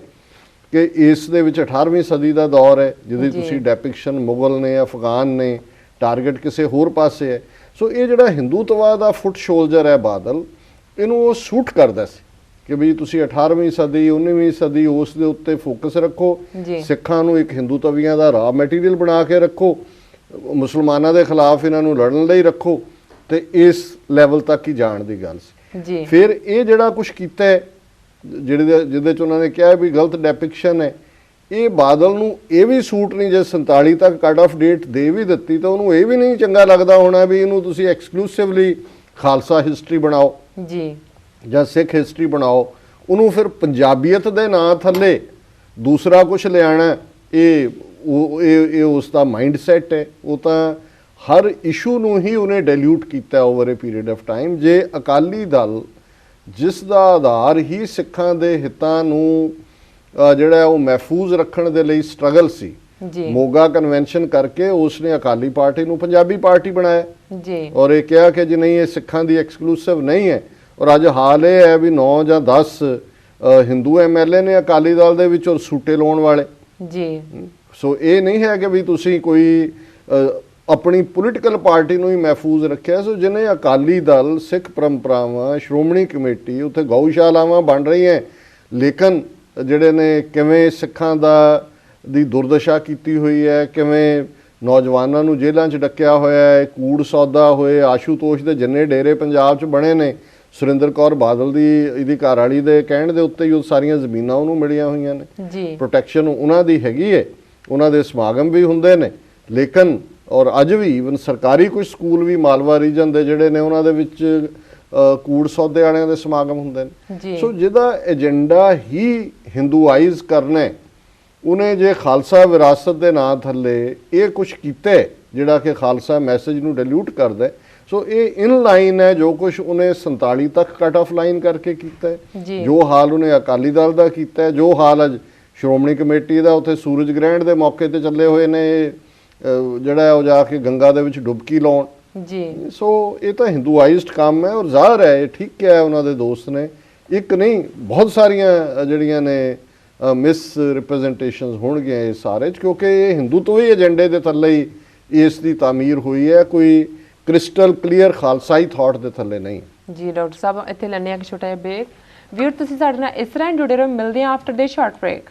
ਕਿ ਇਸ ਦੇ ਵਿੱਚ 18ਵੀਂ ਸਦੀ ਦਾ ਦੌਰ ਹੈ ਜਿਹਦੀ ਤੁਸੀਂ ਡੈਪਿਕਸ਼ਨ ਮੁਗਲ ਨੇ, ਅਫਗਾਨ ਨੇ, ਟਾਰਗੇਟ ਕਿਸੇ ਹੋਰ ਪਾਸੇ ਹੈ। ਸੋ ਇਹ ਜਿਹੜਾ ਹਿੰਦੂਤਵਾ ਦਾ ਫੁੱਟ ਸ਼ੋਲਜਰ ਹੈ ਬਾਦਲ, ਇਹਨੂੰ ਉਹ ਸੂਟ ਕਰਦਾ ਸੀ ਕਿ ਵੀ ਤੁਸੀਂ 18ਵੀਂ ਸਦੀ 19ਵੀਂ ਸਦੀ ਉਸ ਦੇ ਉੱਤੇ ਫੋਕਸ ਰੱਖੋ, ਸਿੱਖਾਂ ਨੂੰ ਇੱਕ ਹਿੰਦੂਤਵੀਆਂ ਦਾ ਰਾ ਮਟੀਰੀਅਲ ਬਣਾ ਕੇ ਰੱਖੋ, ਮੁਸਲਮਾਨਾਂ ਦੇ ਖਿਲਾਫ ਇਹਨਾਂ ਨੂੰ ਲੜਨ ਲਈ ਰੱਖੋ, ਤੇ ਇਸ ਲੈਵਲ ਤੱਕ ਹੀ ਜਾਣ ਦੀ ਗੱਲ ਸੀ। ਫਿਰ ਇਹ ਜਿਹੜਾ ਕੁਝ ਕੀਤਾ ਹੈ ਜਿਹਦੇ ਚ ਉਹਨਾਂ ਨੇ ਕਿਹਾ ਵੀ ਗਲਤ ਡੈਪਿਕਸ਼ਨ ਹੈ, ਇਹ ਬਾਦਲ ਨੂੰ ਇਹ ਵੀ ਸੂਟ ਨਹੀਂ। ਜੇ 47 ਤੱਕ ਕੱਟ ਆਫ ਡੇਟ ਦੇ ਵੀ ਦਿੱਤੀ ਤਾਂ ਉਹਨੂੰ ਇਹ ਵੀ ਨਹੀਂ ਚੰਗਾ ਲੱਗਦਾ ਹੋਣਾ ਵੀ ਇਹਨੂੰ ਤੁਸੀਂ ਐਕਸਕਲੂਸਿਵਲੀ ਖਾਲਸਾ ਹਿਸਟਰੀ ਬਣਾਓ ਜੀ ਜਾਂ ਸਿੱਖ ਹਿਸਟਰੀ ਬਣਾਓ। ਉਹਨੂੰ ਫਿਰ ਪੰਜਾਬੀਅਤ ਦੇ ਨਾਂ ਥੱਲੇ ਦੂਸਰਾ ਕੁਝ ਲਿਆਣਾ, ਇਹ ਉਸ ਦਾ ਮਾਈਂਡ ਸੈਟ ਹੈ। ਉਹ ਤਾਂ ਹਰ ਇਸ਼ੂ ਨੂੰ ਹੀ ਉਹਨੇ ਡਾਇਲੂਟ ਕੀਤਾ over A period of time. ਜੇ ਅਕਾਲੀ ਦਲ ਜਿਸ ਦਾ ਆਧਾਰ ਹੀ ਸਿੱਖਾਂ ਦੇ ਹਿੱਤਾਂ ਨੂੰ ਜਿਹੜਾ ਉਹ ਮਹਿਫੂਜ਼ ਰੱਖਣ ਦੇ ਲਈ ਸਟਰਗਲ ਸੀ, ਮੋਗਾ ਕਨਵੈਨਸ਼ਨ ਕਰਕੇ ਉਸਨੇ ਅਕਾਲੀ ਪਾਰਟੀ ਨੂੰ ਪੰਜਾਬੀ ਪਾਰਟੀ ਬਣਾਇਆ ਜੀ, ਔਰ ਇਹ ਕਿਹਾ ਕਿ ਜੀ ਨਹੀਂ ਇਹ ਸਿੱਖਾਂ ਦੀ ਐਕਸਕਲੂਸਿਵ ਨਹੀਂ ਹੈ। ਔਰ ਅੱਜ ਹਾਲ ਇਹ ਹੈ ਵੀ 9 ਜਾਂ 10 ਹਿੰਦੂ ਐਮਐਲਏ ਨੇ ਅਕਾਲੀ ਦਲ ਦੇ ਵਿੱਚ ਔਰ ਸੂਟੇ ਲਾਉਣ ਵਾਲੇ ਜੀ। ਸੋ ਇਹ ਨਹੀਂ ਹੈ ਕਿ ਵੀ ਤੁਸੀਂ ਕੋਈ ਆਪਣੀ ਪੋਲੀਟੀਕਲ ਪਾਰਟੀ ਨੂੰ ਹੀ ਮਹਿਫੂਜ਼ ਰੱਖਿਆ। ਸੋ ਜਿਹਨੇ ਅਕਾਲੀ ਦਲ, ਸਿੱਖ ਪਰੰਪਰਾਵਾਂ, ਸ਼੍ਰੋਮਣੀ ਕਮੇਟੀ, ਉੱਥੇ ਗਊਸ਼ਾਲਾਵਾਂ ਬਣ ਰਹੀਆਂ, ਲੇਕਿਨ ਜਿਹੜੇ ਨੇ ਕਿਵੇਂ ਸਿੱਖਾਂ ਦੀ ਦੁਰਦਸ਼ਾ ਕੀਤੀ ਹੋਈ ਹੈ, ਕਿਵੇਂ ਨੌਜਵਾਨਾਂ ਨੂੰ ਜੇਲ੍ਹਾਂ 'ਚ ਡੱਕਿਆ ਹੋਇਆ ਹੈ, ਕੂੜ ਸੌਦਾ ਹੋਏ, ਆਸ਼ੂਤੋਸ਼ ਦੇ ਜਿੰਨੇ ਡੇਰੇ ਪੰਜਾਬ 'ਚ ਬਣੇ ਨੇ, ਸੁਰਿੰਦਰ ਕੌਰ ਬਾਦਲ ਦੀ ਇਹਦੀ ਘਰ ਵਾਲੀ ਦੇ ਕਹਿਣ ਦੇ ਉੱਤੇ ਹੀ ਉਹ ਸਾਰੀਆਂ ਜ਼ਮੀਨਾਂ ਉਹਨੂੰ ਮਿਲੀਆਂ ਹੋਈਆਂ ਨੇ, ਪ੍ਰੋਟੈਕਸ਼ਨ ਉਹਨਾਂ ਦੀ ਹੈਗੀ ਹੈ, ਉਹਨਾਂ ਦੇ ਸਮਾਗਮ ਵੀ ਹੁੰਦੇ ਨੇ। ਲੇਕਿਨ ਔਰ ਅੱਜ ਵੀ ਈਵਨ ਸਰਕਾਰੀ ਕੁਝ ਸਕੂਲ ਵੀ ਮਾਲਵਾ ਰੀਜਨ ਦੇ ਜਿਹੜੇ ਨੇ ਉਹਨਾਂ ਦੇ ਵਿੱਚ ਕੂੜ ਸੌਦੇ ਵਾਲਿਆਂ ਦੇ ਸਮਾਗਮ ਹੁੰਦੇ ਨੇ। ਸੋ ਜਿਹਦਾ ਏਜੰਡਾ ਹੀ ਹਿੰਦੂਆਈਜ਼ ਕਰਨਾ, ਉਹਨੇ ਜੇ ਖਾਲਸਾ ਵਿਰਾਸਤ ਦੇ ਨਾਂ ਥੱਲੇ ਇਹ ਕੁਝ ਕੀਤਾ ਜਿਹੜਾ ਕਿ ਖਾਲਸਾ ਮੈਸੇਜ ਨੂੰ ਡਿਲੂਟ ਕਰਦਾ। ਸੋ ਇਹ ਇਨ ਲਾਈਨ ਹੈ ਜੋ ਕੁਝ ਉਹਨੇ 47 ਤੱਕ ਕੱਟ ਆਫ ਲਾਈਨ ਕਰਕੇ ਕੀਤਾ ਹੈ, ਜੋ ਹਾਲ ਉਹਨੇ ਅਕਾਲੀ ਦਲ ਦਾ ਕੀਤਾ ਹੈ, ਜੋ ਹਾਲ ਅੱਜ ਸ਼੍ਰੋਮਣੀ ਕਮੇਟੀ ਦਾ ਉੱਥੇ ਸੂਰਜ ਗ੍ਰਹਿਣ ਦੇ ਮੌਕੇ ਤੇ ਚੱਲੇ ਹੋਏ ਨੇ, ਜਿਹੜਾ ਉਹ ਜਾ ਕੇ ਗੰਗਾ ਦੇ ਵਿੱਚ ਡੁਬਕੀ ਲਾਉਣ ਜੀ। ਸੋ ਇਹ ਤਾਂ ਹਿੰਦੂਆਈਜ਼ਡ ਕੰਮ ਹੈ ਔਰ ਜ਼ਾਹਰ ਹੈ ਇਹ ਠੀਕ ਹੈ ਉਹਨਾਂ ਦੇ ਦੋਸਤ ਨੇ, ਇੱਕ ਨਹੀਂ ਬਹੁਤ ਸਾਰੀਆਂ ਜਿਹੜੀਆਂ ਨੇ ਮਿਸ ਰਿਪਰੈਜ਼ੈਂਟੇਸ਼ਨਸ ਹੋਣਗੀਆਂ ਇਹ ਸਾਰੇ 'ਚ, ਕਿਉਂਕਿ ਇਹ ਹਿੰਦੂਤਵੀ ਏਜੰਡੇ ਦੇ ਥੱਲੇ ਹੀ ਇਸ ਦੀ ਤਾਮੀਰ ਹੋਈ ਹੈ, ਕੋਈ ਕ੍ਰਿਸਟਲ ਕਲੀਅਰ ਖਾਲਸਾਈ ਥਾਟ ਦੇ ਥੱਲੇ ਨਹੀਂ ਜੀ। ਡਾਕਟਰ ਸਾਹਿਬ ਇੱਥੇ ਲੈਣੇ ਆ ਕਿ ਛੋਟਾ ਜਿਹਾ ਬ੍ਰੇਕ। ਵੀਰ ਤੁਸੀਂ ਸਾਡੇ ਨਾਲ ਇਸ ਤਰ੍ਹਾਂ ਜੁੜੇ ਰਹੋ, ਮਿਲਦੇ ਹਾਂ ਆਫਟਰ ਦੇ ਸ਼ਾਰਟ ਬ੍ਰੇਕ।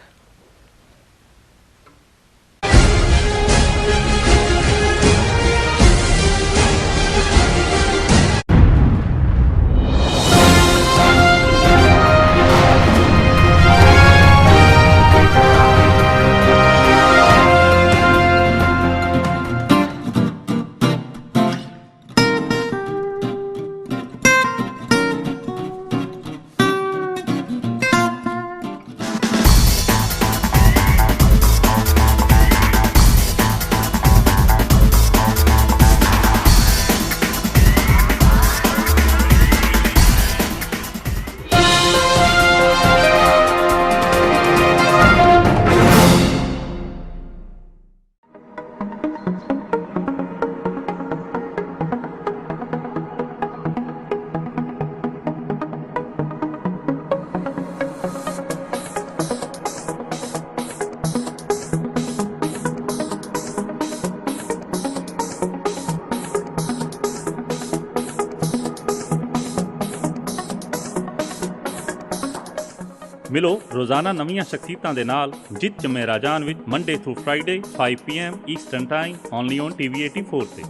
ਮਿਲੋ ਰੋਜ਼ਾਨਾ ਨਵੀਆਂ ਸ਼ਖਸੀਅਤਾਂ ਦੇ ਨਾਲ ਜਿੱਤ ਜਮੇ ਰਾਜਾਨ ਵਿੱਚ Monday through Friday 5 PM Eastern time only on TV 84 ਤੇ।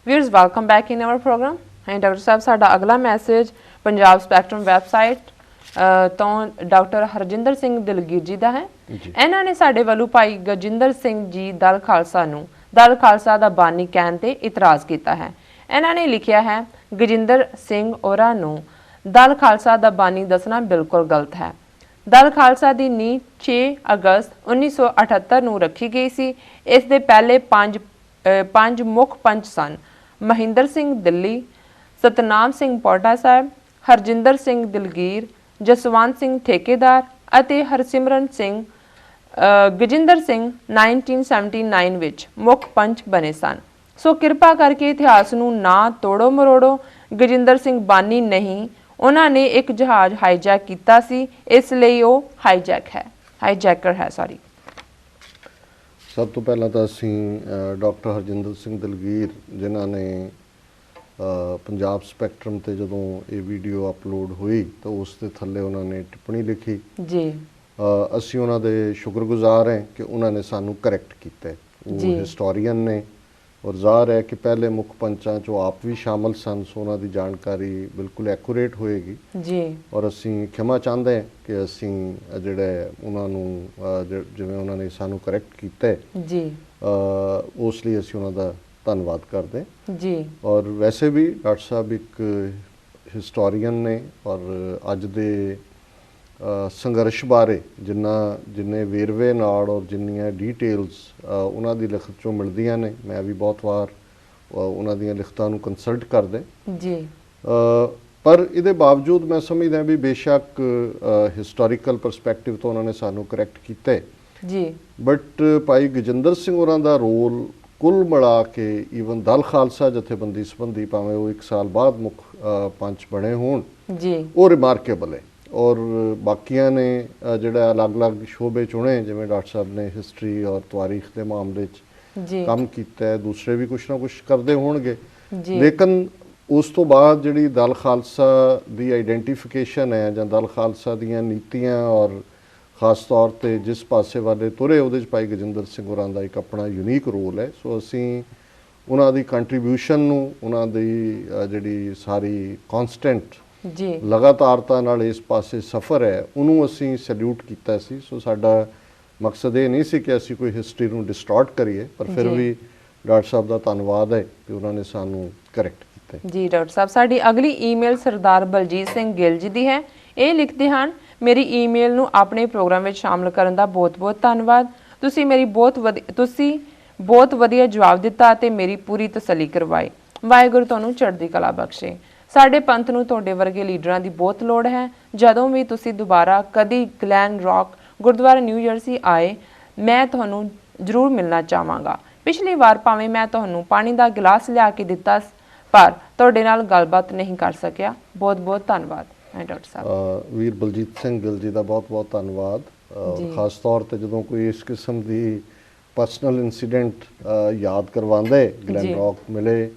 Viewers welcome back in our program. And doctor ਸਾਹਿਬ ਸਾਡਾ ਅਗਲਾ ਮੈਸੇਜ ਪੰਜਾਬ ਸਪੈਕਟਰਮ ਵੈਬਸਾਈਟ ਤੋਂ ਡਾਕਟਰ ਹਰਜਿੰਦਰ ਸਿੰਘ ਦਿਲਗੀਰ ਜੀ ਦਾ ਹੈ। ਇਹਨਾਂ ਨੇ ਸਾਡੇ ਵੱਲੋਂ ਭਾਈ ਗਜਿੰਦਰ ਸਿੰਘ ਜੀ ਦਲ ਖਾਲਸਾ ਨੂੰ ਦਲ ਖਾਲਸਾ ਦਾ ਬਾਨੀ ਕਹਿਣ ਤੇ ਇਤਰਾਜ਼ ਕੀਤਾ ਹੈ। ਇਹਨਾਂ ਨੇ ਲਿਖਿਆ ਹੈ, ਗਜਿੰਦਰ ਸਿੰਘ ਹੋਰਾਂ ਨੂੰ ਦਲ ਖਾਲਸਾ ਦਾ ਬਾਨੀ ਦੱਸਣਾ ਬਿਲਕੁਲ ਗਲਤ ਹੈ। ਦਲ ਖਾਲਸਾ ਦੀ ਨੀਂਹ 6 ਅਗਸਤ 1978 ਨੂੰ ਰੱਖੀ ਗਈ ਸੀ। ਇਸ ਦੇ ਪਹਿਲੇ ਪੰਜ ਮੁੱਖ ਪੰਚ ਸਨ: ਮਹਿੰਦਰ ਸਿੰਘ ਦਿੱਲੀ, ਸਤਨਾਮ ਸਿੰਘ ਪੌਟਾ ਸਾਹਿਬ, ਹਰਜਿੰਦਰ ਸਿੰਘ ਦਿਲਗੀਰ, ਜਸਵੰਤ ਸਿੰਘ ਠੇਕੇਦਾਰ ਅਤੇ ਹਰਸਿਮਰਨ ਸਿੰਘ ਗਜਿੰਦਰ ਸਿੰਘ 1979 ਵਿੱਚ ਮੁੱਖ ਪੰਚ ਬਣੇ ਸਨ। ਸੋ ਕਿਰਪਾ ਕਰਕੇ ਇਤਿਹਾਸ ਨੂੰ ਨਾ ਤੋੜੋ ਮਰੋੜੋ। ਗਜਿੰਦਰ ਸਿੰਘ ਬਾਨੀ ਨਹੀਂ, ਉਹਨਾਂ ਨੇ ਇੱਕ ਜਹਾਜ਼ ਹਾਈਜੈਕ ਕੀਤਾ ਸੀ, ਇਸ ਲਈ ਉਹ ਹਾਈਜੈਕਰ ਹੈ ਸੌਰੀ। ਸਭ ਤੋਂ ਪਹਿਲਾਂ ਤਾਂ ਅਸੀਂ ਡਾਕਟਰ ਹਰਜਿੰਦਰ ਸਿੰਘ ਦਲਗੀਰ ਜਿਨ੍ਹਾਂ ਨੇ ਪੰਜਾਬ ਸਪੈਕਟਰਮ ਤੇ ਜਦੋਂ ਇਹ ਵੀਡੀਓ ਅਪਲੋਡ ਹੋਈ ਤਾਂ ਉਸ ਦੇ ਥੱਲੇ ਉਹਨਾਂ ਨੇ ਟਿੱਪਣੀ ਲਿਖੀ ਜੀ। ਅਸੀਂ ਉਹਨਾਂ ਦੇ ਸ਼ੁਕਰਗੁਜ਼ਾਰ ਹਾਂ ਕਿ ਉਹਨਾਂ ਨੇ ਸਾਨੂੰ ਕਰੈਕਟ ਕੀਤਾ। ਉਹ ਹਿਸਟੋਰੀਅਨ ਨੇ ਔਰ ਜ਼ਾਹਰ ਹੈ ਕਿ ਪਹਿਲੇ ਮੁੱਖ ਪੰਚਾਂ 'ਚੋਂ ਆਪ ਵੀ ਸ਼ਾਮਲ ਸਨ, ਸੋ ਉਹਨਾਂ ਦੀ ਜਾਣਕਾਰੀ ਬਿਲਕੁਲ ਐਕੂਰੇਟ ਹੋਏਗੀ ਜੀ। ਔਰ ਅਸੀਂ ਖਿਮਾ ਚਾਹੁੰਦੇ ਹਾਂ ਕਿ ਅਸੀਂ ਜਿਹੜਾ ਉਹਨਾਂ ਨੂੰ ਜਿਵੇਂ ਉਹਨਾਂ ਨੇ ਸਾਨੂੰ ਕਰੈਕਟ ਕੀਤਾ ਜੀ, ਉਸ ਲਈ ਅਸੀਂ ਉਹਨਾਂ ਦਾ ਧੰਨਵਾਦ ਕਰਦੇ ਜੀ। ਔਰ ਵੈਸੇ ਵੀ ਡਾਕਟਰ ਸਾਹਿਬ ਇੱਕ ਹਿਸਟੋਰੀਅਨ ਨੇ ਔਰ ਅੱਜ ਦੇ ਸੰਘਰਸ਼ ਬਾਰੇ ਜਿੰਨੇ ਵੇਰਵੇ ਨਾਲ ਔਰ ਜਿੰਨੀਆਂ ਡੀਟੇਲਸ ਉਹਨਾਂ ਦੀ ਲਿਖਤ 'ਚੋਂ ਮਿਲਦੀਆਂ ਨੇ, ਮੈਂ ਵੀ ਬਹੁਤ ਵਾਰ ਉਹਨਾਂ ਦੀਆਂ ਲਿਖਤਾਂ ਨੂੰ ਕੰਸਲਟ ਕਰਦੇ ਜੀ। ਪਰ ਇਹਦੇ ਬਾਵਜੂਦ ਮੈਂ ਸਮਝਦਾ ਵੀ ਬੇਸ਼ੱਕ ਹਿਸਟੋਰੀਕਲ ਪਰਸਪੈਕਟਿਵ ਤੋਂ ਉਹਨਾਂ ਨੇ ਸਾਨੂੰ ਕਰੈਕਟ ਕੀਤਾ ਜੀ, ਬਟ ਭਾਈ ਗਜਿੰਦਰ ਸਿੰਘ ਹੋਰਾਂ ਦਾ ਰੋਲ ਕੁੱਲ ਮਿਲਾ ਕੇ ਈਵਨ ਦਲ ਖਾਲਸਾ ਜਥੇਬੰਦੀ ਸੰਬੰਧੀ ਭਾਵੇਂ ਉਹ 1 ਸਾਲ ਬਾਅਦ ਮੁੱਖ ਪੰਚ ਬਣੇ ਹੋਣ ਜੀ, ਉਹ ਰਿਮਾਰਕੇਬਲ ਹੈ। ਔਰ ਬਾਕੀਆਂ ਨੇ ਜਿਹੜਾ ਅਲੱਗ-ਅਲੱਗ ਸ਼ੋਬੇ ਚੁਣੇ, ਜਿਵੇਂ ਡਾਕਟਰ ਸਾਹਿਬ ਨੇ ਹਿਸਟਰੀ ਔਰ ਤਾਰੀਖ ਦੇ ਮਾਮਲੇ 'ਚ ਕੰਮ ਕੀਤਾ ਹੈ, ਦੂਸਰੇ ਵੀ ਕੁਛ ਨਾ ਕੁਛ ਕਰਦੇ ਹੋਣਗੇ, ਲੇਕਿਨ ਉਸ ਤੋਂ ਬਾਅਦ ਜਿਹੜੀ ਦਲ ਖਾਲਸਾ ਦੀ ਆਈਡੈਂਟੀਫਿਕੇਸ਼ਨ ਹੈ ਜਾਂ ਦਲ ਖਾਲਸਾ ਦੀਆਂ ਨੀਤੀਆਂ ਔਰ ਖਾਸ ਤੌਰ ਤੇ ਜਿਸ ਪਾਸੇ ਵਾਲੇ ਤੁਰੇ ਉਹਦੇ 'ਚ ਭਾਈ ਗਜਿੰਦਰ ਸਿੰਘ ਹੋਰਾਂ ਦਾ ਇੱਕ ਆਪਣਾ ਯੂਨੀਕ ਰੋਲ ਹੈ। ਸੋ ਅਸੀਂ ਉਹਨਾਂ ਦੀ ਕੰਟਰੀਬਿਊਸ਼ਨ ਨੂੰ, ਉਹਨਾਂ ਦੀ ਜਿਹੜੀ ਸਾਰੀ ਕਨਸਟੈਂਟ ਜੀ ਲਗਾਤਾਰਤਾ ਨਾਲ ਇਸ ਪਾਸੇ ਸਫ਼ਰ ਹੈ, ਉਹਨੂੰ ਅਸੀਂ ਸੈਲੂਟ ਕੀਤਾ ਸੀ। ਸੋ ਸਾਡਾ ਮਕਸਦ ਇਹ ਨਹੀਂ ਸੀ ਕਿ ਅਸੀਂ ਕੋਈ ਹਿਸਟਰੀ ਨੂੰ ਡਿਸਟੋਰਟ ਕਰੀਏ, ਪਰ ਫਿਰ ਵੀ ਡਾਕਟਰ ਸਾਹਿਬ ਦਾ ਧੰਨਵਾਦ ਹੈ ਕਿ ਉਹਨਾਂ ਨੇ ਸਾਨੂੰ ਕਰੈਕਟ ਕੀਤਾ ਜੀ। ਡਾਕਟਰ ਸਾਹਿਬ, ਸਾਡੀ ਅਗਲੀ ਈਮੇਲ ਸਰਦਾਰ ਬਲਜੀਤ ਸਿੰਘ ਗਿੱਲ ਜੀ ਦੀ ਹੈ। ਇਹ ਲਿਖਦੇ ਹਨ, ਮੇਰੀ ਈਮੇਲ ਨੂੰ ਆਪਣੇ ਪ੍ਰੋਗਰਾਮ ਵਿੱਚ ਸ਼ਾਮਲ ਕਰਨ ਦਾ ਬਹੁਤ-ਬਹੁਤ ਧੰਨਵਾਦ। ਤੁਸੀਂ ਬਹੁਤ ਵਧੀਆ ਜਵਾਬ ਦਿੱਤਾ ਅਤੇ ਮੇਰੀ ਪੂਰੀ ਤਸੱਲੀ ਕਰਵਾਈ। ਵਾਹਿਗੁਰੂ ਤੁਹਾਨੂੰ ਚੜ੍ਹਦੀ ਕਲਾ ਬਖਸ਼ੇ। ਸਾਡੇ ਪੰਥ ਨੂੰ ਤੁਹਾਡੇ ਵਰਗੇ ਲੀਡਰਾਂ ਦੀ ਬਹੁਤ ਲੋੜ ਹੈ। ਜਦੋਂ ਵੀ ਤੁਸੀਂ ਦੁਬਾਰਾ ਕਦੀ Glen rock Gurdwara new jersey ਆਏ, ਮੈਂ ਤੁਹਾਨੂੰ ਜ਼ਰੂਰ ਮਿਲਣਾ ਚਾਹਾਂਗਾ। ਪਿਛਲੀ ਵਾਰ ਭਾਵੇਂ ਮੈਂ ਤੁਹਾਨੂੰ ਪਾਣੀ ਦਾ ਗਿਲਾਸ ਲਿਆ ਕੇ ਦਿੱਤਾ, ਪਰ ਤੁਹਾਡੇ ਨਾਲ ਗੱਲਬਾਤ ਨਹੀਂ ਕਰ ਸਕਿਆ। ਬਹੁਤ-ਬਹੁਤ ਧੰਨਵਾਦ ਡਾਕਟਰ ਸਾਹਿਬ। ਵੀਰ ਬਲਜੀਤ ਸਿੰਘ ਗਿੱਲ ਜੀ ਦਾ ਬਹੁਤ-ਬਹੁਤ ਧੰਨਵਾਦ। ਖਾਸ ਤੌਰ ਤੇ ਜਦੋਂ ਕੋਈ ਇਸ ਕਿਸਮ ਦੀ ਪਰਸਨਲ ਇਨਸੀਡੈਂਟ ਯਾਦ ਕਰਵਾਉਂਦੇ, ਗਲੈਨ ਰੌਕ ਮਿਲੇ,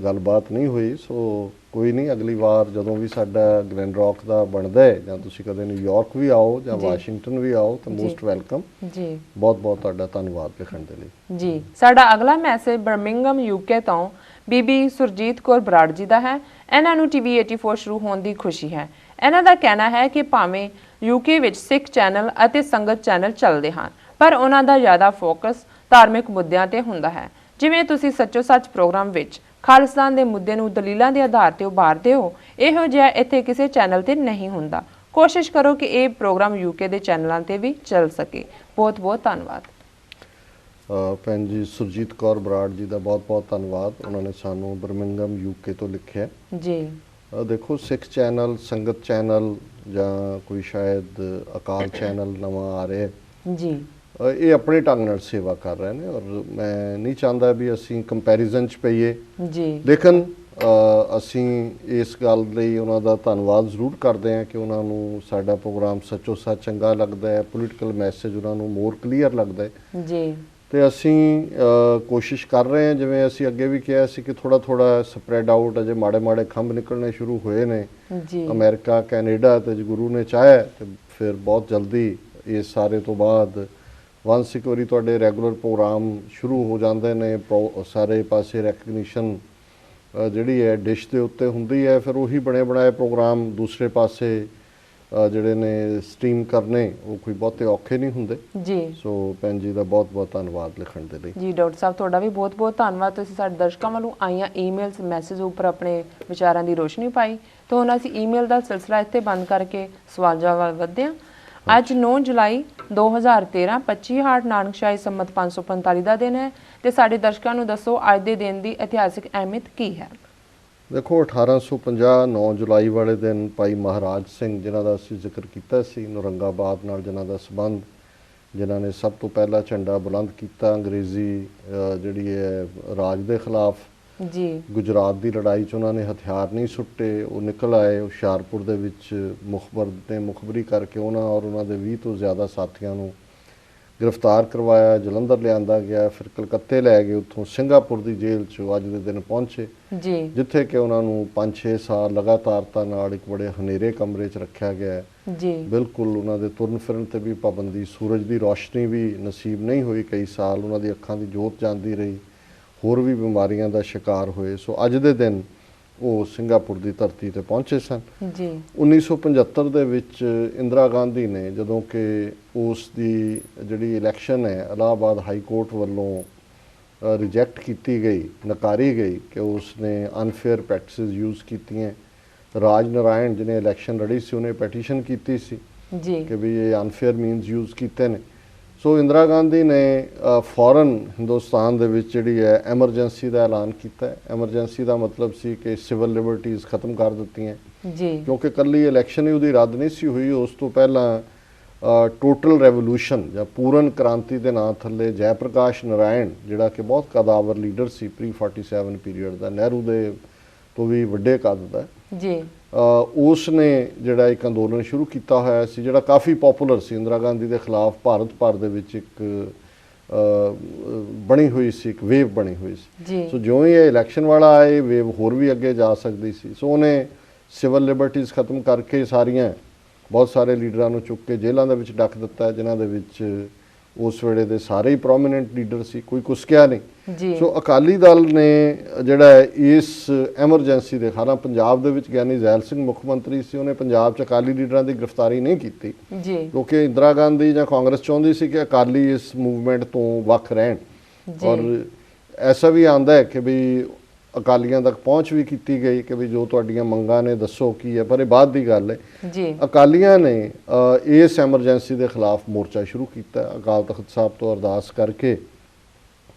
ਗੱਲਬਾਤ ਨਹੀਂ ਹੋਈ, ਸੋ ਕੋਈ ਨਹੀਂ, ਅਗਲੀ ਵਾਰ ਜਦੋਂ ਵੀ ਸਾਡਾ ਗਲੈਨ ਰੌਕ ਦਾ ਬਣਦਾ ਹੈ ਜਾਂ ਤੁਸੀਂ ਕਦੇ ਨਿਊਯਾਰਕ ਵੀ ਆਓ ਜਾਂ ਵਾਸ਼ਿੰਗਟਨ ਵੀ ਆਓ ਤਾਂ ਮੋਸਟ ਵੈਲਕਮ ਜੀ। ਬਹੁਤ-ਬਹੁਤ ਤੁਹਾਡਾ ਧੰਨਵਾਦ ਲਿਖਣ ਦੇ ਲਈ ਜੀ। ਸਾਡਾ ਅਗਲਾ ਮੈਸੇਜ ਬਰਮਿੰਗਮ ਯੂਕੇ ਤੋਂ ਬੀਬੀ ਸੁਰਜੀਤ ਕੌਰ ਬਰਾੜ ਜੀ ਦਾ ਹੈ। ਇਹਨਾਂ ਨੂੰ TV 84 ਸ਼ੁਰੂ ਹੋਣ ਦੀ ਖੁਸ਼ੀ ਹੈ। ਇਹਨਾਂ ਦਾ ਕਹਿਣਾ ਹੈ ਕਿ ਭਾਵੇਂ ਯੂਕੇ ਵਿੱਚ ਸਿੱਖ ਚੈਨਲ ਅਤੇ ਸੰਗਤ ਚੈਨਲ ਚੱਲਦੇ ਹਨ, ਪਰ ਉਹਨਾਂ ਦਾ ਜ਼ਿਆਦਾ ਫੋਕਸ ਧਾਰਮਿਕ ਮੁੱਦਿਆਂ ਤੇ ਹੁੰਦਾ ਹੈ। ਜਿਵੇਂ ਤੁਸੀਂ ਸੱਚੋ ਸੱਚ ਪ੍ਰੋਗਰਾਮ ਵਿੱਚ ਖਾਲਿਸਤਾਨ ਦੇ ਮੁੱਦੇ ਨੂੰ ਦਲੀਲਾਂ ਦੇ ਆਧਾਰ ਤੇ ਉਭਾਰਦੇ ਹੋ, ਇਹੋ ਜਿਹਾ ਇੱਥੇ ਕਿਸੇ ਚੈਨਲ ਤੇ ਨਹੀਂ ਹੁੰਦਾ। ਕੋਸ਼ਿਸ਼ ਕਰੋ ਕਿ ਇਹ ਪ੍ਰੋਗਰਾਮ ਯੂਕੇ ਦੇ ਚੈਨਲਾਂ ਤੇ ਵੀ ਚੱਲ ਸਕੇ। ਬਹੁਤ-ਬਹੁਤ ਧੰਨਵਾਦ। ਭੈਣ ਜੀ ਸੁਰਜੀਤ ਕੌਰ ਬਰਾੜ ਜੀ ਦਾ ਬਹੁਤ-ਬਹੁਤ ਧੰਨਵਾਦ। ਉਹਨਾਂ ਨੇ ਸਾਨੂੰ ਬਰਮਿੰਗਮ ਯੂਕੇ ਤੋਂ ਲਿਖਿਆ ਜੀ। ਦੇਖੋ, ਸਿੱਖ ਚੈਨਲ, ਸੰਗਤ ਚੈਨਲ ਜਾਂ ਕੋਈ ਸ਼ਾਇਦ ਅਕਾਲ ਚੈਨਲ ਨਵਾਂ ਆ ਰਿਹਾ ਜੀ, ਇਹ ਆਪਣੇ ਢੰਗ ਨਾਲ ਸੇਵਾ ਕਰ ਰਹੇ ਨੇ ਔਰ ਮੈਂ ਨਹੀਂ ਚਾਹੁੰਦਾ ਵੀ ਅਸੀਂ ਕੰਪੈਰੀਜ਼ਨ 'ਚ ਪਈਏ ਜੀ, ਲੇਕਿਨ ਅਸੀਂ ਇਸ ਗੱਲ ਲਈ ਉਹਨਾਂ ਦਾ ਧੰਨਵਾਦ ਜ਼ਰੂਰ ਕਰਦੇ ਹਾਂ ਕਿ ਉਹਨਾਂ ਨੂੰ ਸਾਡਾ ਪ੍ਰੋਗਰਾਮ ਸੱਚੋ ਸੱਚ ਚੰਗਾ ਲੱਗਦਾ ਹੈ, ਪੋਲੀਟੀਕਲ ਮੈਸੇਜ ਉਹਨਾਂ ਨੂੰ ਮੋਰ ਕਲੀਅਰ ਲੱਗਦਾ ਹੈ ਜੀ। ਤੇ ਅਸੀਂ ਕੋਸ਼ਿਸ਼ ਕਰ ਰਹੇ ਹਾਂ, ਜਿਵੇਂ ਅਸੀਂ ਅੱਗੇ ਵੀ ਕਿਹਾ ਸੀ ਕਿ ਥੋੜਾ ਸਪਰੈਡ ਆਊਟ, ਅਜੇ ਮਾੜੇ ਖੰਭ ਨਿਕਲਣੇ ਸ਼ੁਰੂ ਹੋਏ ਨੇ ਜੀ। ਅਮਰੀਕਾ, ਕੈਨੇਡਾ ਤੇ ਗੁਰੂ ਨੇ ਚਾਹਿਆ ਤੇ ਫਿਰ ਬਹੁਤ ਜਲਦੀ ਇਸ ਸਾਰੇ ਤੋਂ ਬਾਅਦ ਵੰਸ ਇੱਕ ਵਾਰੀ ਤੁਹਾਡੇ ਰੈਗੂਲਰ ਪ੍ਰੋਗਰਾਮ ਸ਼ੁਰੂ ਹੋ ਜਾਂਦੇ ਨੇ, ਸਾਰੇ ਪਾਸੇ ਰੈਕਗਨੀਸ਼ਨ ਜਿਹੜੀ ਹੈ ਡਿਸ਼ ਦੇ ਉੱਤੇ ਹੁੰਦੀ ਹੈ, ਫਿਰ ਉਹੀ ਬਣੇ ਬਣਾਏ ਪ੍ਰੋਗਰਾਮ ਦੂਸਰੇ ਪਾਸੇ ਜਿਹੜੇ ਨੇ ਸਟ੍ਰੀਮ ਕਰਨੇ ਉਹ ਕੋਈ ਬਹੁਤੇ ਔਖੇ ਨਹੀਂ ਹੁੰਦੇ ਜੀ। ਸੋ ਭੈਣ ਜੀ ਦਾ ਬਹੁਤ-ਬਹੁਤ ਧੰਨਵਾਦ ਲਿਖਣ ਦੇ ਲਈ ਜੀ। ਡਾਕਟਰ ਸਾਹਿਬ, ਤੁਹਾਡਾ ਵੀ ਬਹੁਤ-ਬਹੁਤ ਧੰਨਵਾਦ। ਤੁਸੀਂ ਸਾਡੇ ਦਰਸ਼ਕਾਂ ਵੱਲੋਂ ਆਈਆਂ ਈਮੇਲਸ, ਮੈਸੇਜ ਉੱਪਰ ਆਪਣੇ ਵਿਚਾਰਾਂ ਦੀ ਰੋਸ਼ਨੀ ਪਾਈ। ਤਾਂ ਹੁਣ ਅਸੀਂ ਈਮੇਲ ਦਾ ਸਿਲਸਿਲਾ ਇੱਥੇ ਬੰਦ ਕਰਕੇ ਸਵਾਲ ਜਵਾਬ ਵਧਦੇ ਹਾਂ। ਅੱਜ 9 ਜੁਲਾਈ 2013 25 ਹਾੜ ਨਾਨਕਸ਼ਾਹੀ ਸੰਮਤ 545 ਦਾ ਦਿਨ ਹੈ ਤੇ ਸਾਡੇ ਦਰਸ਼ਕਾਂ ਨੂੰ ਦੱਸੋ ਅੱਜ ਦੇ ਦਿਨ ਦੀ ਇਤਿਹਾਸਿਕ ਅਹਿਮੀਅਤ ਕੀ ਹੈ। ਦੇਖੋ, 1850 9 ਜੁਲਾਈ ਵਾਲੇ ਦਿਨ ਭਾਈ ਮਹਾਰਾਜ ਸਿੰਘ, ਜਿਨ੍ਹਾਂ ਦਾ ਅਸੀਂ ਜ਼ਿਕਰ ਕੀਤਾ ਸੀ, ਨੌਰੰਗਾਬਾਦ ਨਾਲ ਜਿਨ੍ਹਾਂ ਦਾ ਸੰਬੰਧ ਜਿਨ੍ਹਾਂ ਨੇ ਸਭ ਤੋਂ ਪਹਿਲਾ ਝੰਡਾ ਬੁਲੰਦ ਕੀਤਾ ਅੰਗਰੇਜ਼ੀ ਜਿਹੜੀ ਹੈ ਰਾਜ ਦੇ ਖਿਲਾਫ। ਜੀ ਗੁਜਰਾਤ ਦੀ ਲੜਾਈ 'ਚ ਉਹਨਾਂ ਨੇ ਹਥਿਆਰ ਨਹੀਂ ਸੁੱਟੇ, ਉਹ ਨਿਕਲ ਆਏ ਹੁਸ਼ਿਆਰਪੁਰ ਦੇ ਵਿੱਚ ਮੁਖਬਰੀ ਕਰਕੇ ਉਹਨਾਂ ਔਰ ਉਹਨਾਂ ਦੇ 20 ਤੋਂ ਜ਼ਿਆਦਾ ਸਾਥੀਆਂ ਨੂੰ ਗ੍ਰਿਫਤਾਰ ਕਰਵਾਇਆ, ਜਲੰਧਰ ਲਿਆਂਦਾ ਗਿਆ, ਫਿਰ ਕਲਕੱਤੇ ਲੈ ਗਏ, ਉੱਥੋਂ ਸਿੰਗਾਪੁਰ ਦੀ ਜੇਲ੍ਹ 'ਚ ਅੱਜ ਦੇ ਦਿਨ ਪਹੁੰਚੇ, ਜੀ ਜਿੱਥੇ ਕਿ ਉਹਨਾਂ ਨੂੰ 5-6 ਸਾਲ ਲਗਾਤਾਰਤਾ ਨਾਲ ਇੱਕ ਬੜੇ ਹਨੇਰੇ ਕਮਰੇ 'ਚ ਰੱਖਿਆ ਗਿਆ। ਜੀ ਬਿਲਕੁਲ ਉਹਨਾਂ ਦੇ ਤੁਰਨ ਫਿਰਨ ਤੇ ਵੀ ਪਾਬੰਦੀ, ਸੂਰਜ ਦੀ ਰੋਸ਼ਨੀ ਵੀ ਨਸੀਬ ਨਹੀਂ ਹੋਈ ਕਈ ਸਾਲ, ਉਹਨਾਂ ਦੀ ਅੱਖਾਂ ਦੀ ਜੋਤ ਜਾਂਦੀ ਰਹੀ, ਹੋਰ ਵੀ ਬਿਮਾਰੀਆਂ ਦਾ ਸ਼ਿਕਾਰ ਹੋਏ। ਸੋ ਅੱਜ ਦੇ ਦਿਨ ਉਹ ਸਿੰਗਾਪੁਰ ਦੀ ਧਰਤੀ ਤੇ ਪਹੁੰਚੇ ਸਨ। ਜੀ 1975 ਦੇ ਵਿੱਚ ਇੰਦਰਾ ਗਾਂਧੀ ਨੇ, ਜਦੋਂ ਕਿ ਉਸ ਦੀ ਜਿਹੜੀ ਇਲੈਕਸ਼ਨ ਹੈ ਇਲਾਹਾਬਾਦ ਹਾਈ ਕੋਰਟ ਵੱਲੋਂ ਰਿਜੈਕਟ ਕੀਤੀ ਗਈ, ਨਕਾਰੀ ਗਈ ਕਿ ਉਸ ਨੇ ਅਨਫੇਅਰ ਪ੍ਰੈਕਟਿਸਿਸ ਯੂਜ਼ ਕੀਤੀਆਂ। ਰਾਜ ਨਾਰਾਇਣ ਜਿਹਨੇ ਇਲੈਕਸ਼ਨ ਲੜੀ ਸੀ ਉਹਨੇ ਪੈਟੀਸ਼ਨ ਕੀਤੀ ਸੀ ਜੀ ਕਿ ਵੀ ਇਹ ਅਨਫੇਅਰ ਮੀਨਸ ਯੂਜ਼ ਕੀਤੇ ਨੇ। ਸੋ ਇੰਦਰਾ ਗਾਂਧੀ ਨੇ ਫੌਰਨ ਹਿੰਦੁਸਤਾਨ ਦੇ ਵਿੱਚ ਜਿਹੜੀ ਹੈ ਐਮਰਜੈਂਸੀ ਦਾ ਐਲਾਨ ਕੀਤਾ। ਐਮਰਜੈਂਸੀ ਦਾ ਮਤਲਬ ਸੀ ਕਿ ਸਿਵਲ ਲਿਬਰਟੀਜ਼ ਖਤਮ ਕਰ ਦਿੱਤੀਆਂ, ਜੀ ਕਿਉਂਕਿ ਇਕੱਲੀ ਇਲੈਕਸ਼ਨ ਹੀ ਉਹਦੀ ਰੱਦ ਨਹੀਂ ਸੀ ਹੋਈ। ਉਸ ਤੋਂ ਪਹਿਲਾਂ ਟੋਟਲ ਰੈਵੋਲੂਸ਼ਨ ਜਾਂ ਪੂਰਨ ਕ੍ਰਾਂਤੀ ਦੇ ਨਾਂ ਥੱਲੇ ਜੈ ਪ੍ਰਕਾਸ਼ ਨਾਰਾਇਣ, ਜਿਹੜਾ ਕਿ ਬਹੁਤ ਕਦਾਵਰ ਲੀਡਰ ਸੀ ਪ੍ਰੀ 47 ਪੀਰੀਅਡ ਦਾ, ਨਹਿਰੂ ਦੇ ਤੋਂ ਵੀ ਵੱਡੇ ਕੱਦ ਦਾ, ਜੀ ਉਸ ਨੇ ਜਿਹੜਾ ਇੱਕ ਅੰਦੋਲਨ ਸ਼ੁਰੂ ਕੀਤਾ ਹੋਇਆ ਸੀ ਜਿਹੜਾ ਕਾਫੀ ਪਪੂਲਰ ਸੀ ਇੰਦਰਾ ਗਾਂਧੀ ਦੇ ਖਿਲਾਫ। ਭਾਰਤ ਭਰ ਦੇ ਵਿੱਚ ਇੱਕ ਬਣੀ ਹੋਈ ਸੀ, ਇੱਕ ਵੇਵ ਬਣੀ ਹੋਈ ਸੀ। ਜੀ ਸੋ ਜਿਉਂ ਹੀ ਇਹ ਇਲੈਕਸ਼ਨ ਵਾਲਾ ਆਏ, ਵੇਵ ਹੋਰ ਵੀ ਅੱਗੇ ਜਾ ਸਕਦੀ ਸੀ। ਸੋ ਉਹਨੇ ਸਿਵਲ ਲਿਬਰਟੀਜ਼ ਖਤਮ ਕਰਕੇ ਸਾਰੀਆਂ ਬਹੁਤ ਸਾਰੇ ਲੀਡਰਾਂ ਨੂੰ ਚੁੱਕ ਕੇ ਜੇਲ੍ਹਾਂ ਦੇ ਵਿੱਚ ਡੱਕ ਦਿੱਤਾ, ਜਿਨ੍ਹਾਂ ਦੇ ਵਿੱਚ ਉਸ ਵੇਲੇ ਦੇ ਸਾਰੇ ਹੀ ਪ੍ਰੋਮੀਨੈਂਟ ਲੀਡਰ ਸੀ, ਕੋਈ ਕੁਸਕਿਆ ਨਹੀਂ। ਜੀ ਸੋ ਅਕਾਲੀ ਦਲ ਨੇ ਜਿਹੜਾ ਇਸ ਐਮਰਜੈਂਸੀ ਦੇ ਖਾਨਾ, ਪੰਜਾਬ ਦੇ ਵਿੱਚ ਗਿਆਨੀ ਜ਼ੈਲ ਸਿੰਘ ਮੁੱਖ ਮੰਤਰੀ ਸੀ, ਉਹਨੇ ਪੰਜਾਬ 'ਚ ਅਕਾਲੀ ਲੀਡਰਾਂ ਦੀ ਗ੍ਰਿਫਤਾਰੀ ਨਹੀਂ ਕੀਤੀ, ਜੀ ਕਿਉਂਕਿ ਇੰਦਰਾ ਗਾਂਧੀ ਜਾਂ ਕਾਂਗਰਸ ਚਾਹੁੰਦੀ ਸੀ ਕਿ ਅਕਾਲੀ ਇਸ ਮੂਵਮੈਂਟ ਤੋਂ ਵੱਖ ਰਹਿਣ। ਔਰ ਐਸਾ ਵੀ ਆਉਂਦਾ ਹੈ ਕਿ ਵੀ ਅਕਾਲੀਆਂ ਤੱਕ ਪਹੁੰਚ ਵੀ ਕੀਤੀ ਗਈ ਕਿ ਵੀ ਜੋ ਤੁਹਾਡੀਆਂ ਮੰਗਾਂ ਨੇ ਦੱਸੋ ਕੀ ਹੈ, ਪਰ ਇਹ ਬਾਅਦ ਦੀ ਗੱਲ ਹੈ। ਜੀ ਅਕਾਲੀਆਂ ਨੇ ਇਸ ਐਮਰਜੈਂਸੀ ਦੇ ਖਿਲਾਫ ਮੋਰਚਾ ਸ਼ੁਰੂ ਕੀਤਾ। ਅਕਾਲ ਤਖਤ ਸਾਹਿਬ ਤੋਂ ਅਰਦਾਸ ਕਰਕੇ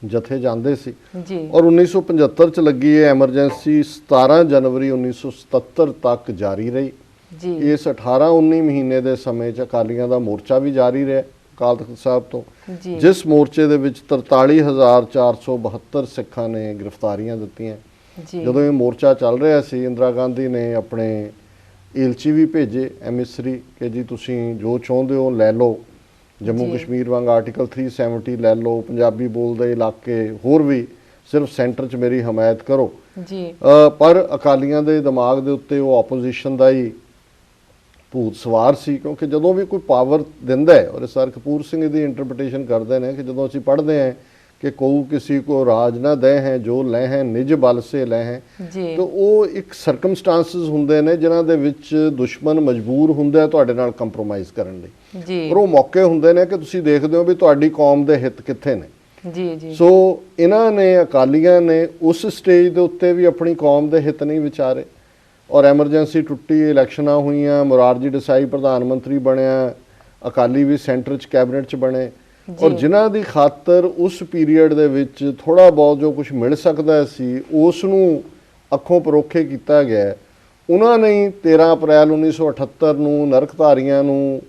ਜਥੇ ਜਾਂਦੇ ਸੀ। ਜੀ ਔਰ 1975 ਚ ਲੱਗੀ ਇਹ ਐਮਰਜੈਂਸੀ 17 ਜਨਵਰੀ 1977 ਤੱਕ ਜਾਰੀ ਰਹੀ। ਜੀ ਇਸ 18-19 ਮਹੀਨੇ ਦੇ ਸਮੇਂ ਚ ਅਕਾਲੀਆਂ ਦਾ ਮੋਰਚਾ ਵੀ ਜਾਰੀ ਰਿਹਾ ਅਕਾਲ ਤਖਤ ਸਾਹਿਬ ਤੋਂ, ਜੀ ਜਿਸ ਮੋਰਚੇ ਦੇ ਵਿੱਚ 43,472 ਸਿੱਖਾਂ ਨੇ ਗ੍ਰਿਫਤਾਰੀਆਂ ਦਿੱਤੀਆਂ। ਜੀ ਜਦੋਂ ਇਹ ਮੋਰਚਾ ਚੱਲ ਰਿਹਾ ਸੀ, ਇੰਦਰਾ ਗਾਂਧੀ ਨੇ ਆਪਣੇ ਏਲਚੀ ਵੀ ਭੇਜੇ, ਐਮਿਸਰੀ, ਕਿ ਜੀ ਤੁਸੀਂ ਜੋ ਚਾਹੁੰਦੇ ਹੋ ਲੈ ਲਓ, ਜੰਮੂ ਜੀ। ਕਸ਼ਮੀਰ ਵਾਂਗ ਆਰਟੀਕਲ 370 ਲੈ ਲਓ, ਪੰਜਾਬੀ ਬੋਲਦੇ ਇਲਾਕੇ ਹੋਰ ਵੀ, ਸਿਰਫ ਸੈਂਟਰ 'ਚ ਮੇਰੀ ਹਮਾਇਤ ਕਰੋ। ਜੀ ਪਰ ਅਕਾਲੀਆਂ ਦੇ ਦਿਮਾਗ ਦੇ ਉੱਤੇ ਉਹ ਆਪੋਜੀਸ਼ਨ ਦਾ ਹੀ ਭੂਤ ਸਵਾਰ ਸੀ, ਕਿਉਂਕਿ ਜਦੋਂ ਵੀ ਕੋਈ ਪਾਵਰ ਦਿੰਦਾ ਹੈ, ਔਰ ਸਰ ਕਪੂਰ ਸਿੰਘ ਦੀ ਇੰਟਰਪ੍ਰੀਟੇਸ਼ਨ ਕਰਦੇ ਨੇ ਕਿ ਜਦੋਂ ਅਸੀਂ ਪੜ੍ਹਦੇ ਹਾਂ ਕਿ ਕਉ ਕਿਸੇ ਕੋ ਰਾਜ ਨਾ ਦੇ ਹੈ ਜੋ ਲੈ ਹੈ ਨਿਜ ਬਲ ਸੇ ਲੈ ਹੈ, ਜੀ ਤਾਂ ਉਹ ਇੱਕ ਸਰਕਮਸਟੈਂਸਸ ਹੁੰਦੇ ਨੇ ਜਿਨ੍ਹਾਂ ਦੇ ਵਿੱਚ ਦੁਸ਼ਮਣ ਮਜਬੂਰ ਹੁੰਦਾ ਤੁਹਾਡੇ ਨਾਲ ਕੰਪਰੋਮਾਈਜ਼ ਕਰਨ ਲਈ। ਜੀ ਪਰ ਉਹ ਮੌਕੇ ਹੁੰਦੇ ਨੇ ਕਿ ਤੁਸੀਂ ਦੇਖਦੇ ਹੋ ਵੀ ਤੁਹਾਡੀ ਕੌਮ ਦੇ ਹਿੱਤ ਕਿੱਥੇ ਨੇ। ਜੀ ਜੀ ਸੋ ਇਹਨਾਂ ਨੇ, ਅਕਾਲੀਆਂ ਨੇ ਉਸ ਸਟੇਜ ਦੇ ਉੱਤੇ ਵੀ ਆਪਣੀ ਕੌਮ ਦੇ ਹਿੱਤ ਨਹੀਂ ਵਿਚਾਰੇ, ਔਰ ਐਮਰਜੈਂਸੀ ਟੁੱਟੀ, ਇਲੈਕਸ਼ਨਾਂ ਹੋਈਆਂ, ਮੁਰਾਰਜੀ ਦੇਸਾਈ ਪ੍ਰਧਾਨ ਮੰਤਰੀ ਬਣਿਆ, ਅਕਾਲੀ ਵੀ ਸੈਂਟਰ 'ਚ ਕੈਬਨਿਟ 'ਚ ਬਣੇ, ਔਰ ਜਿਨ੍ਹਾਂ ਦੀ ਖਾਤਰ ਉਸ ਪੀਰੀਅਡ ਦੇ ਵਿੱਚ ਥੋੜਾ ਬਹੁਤ ਜੋ ਕੁਝ ਮਿਲ ਸਕਦਾ ਸੀ ਉਸ ਨੂੰ ਅੱਖੋਂ ਪਰੋਖੇ ਕੀਤਾ ਗਿਆ। ਉਹਨਾਂ ਨੇ 13 ਅਪ੍ਰੈਲ 1978 ਨੂੰ ਨਰਕਧਾਰੀਆਂ ਨੂੰ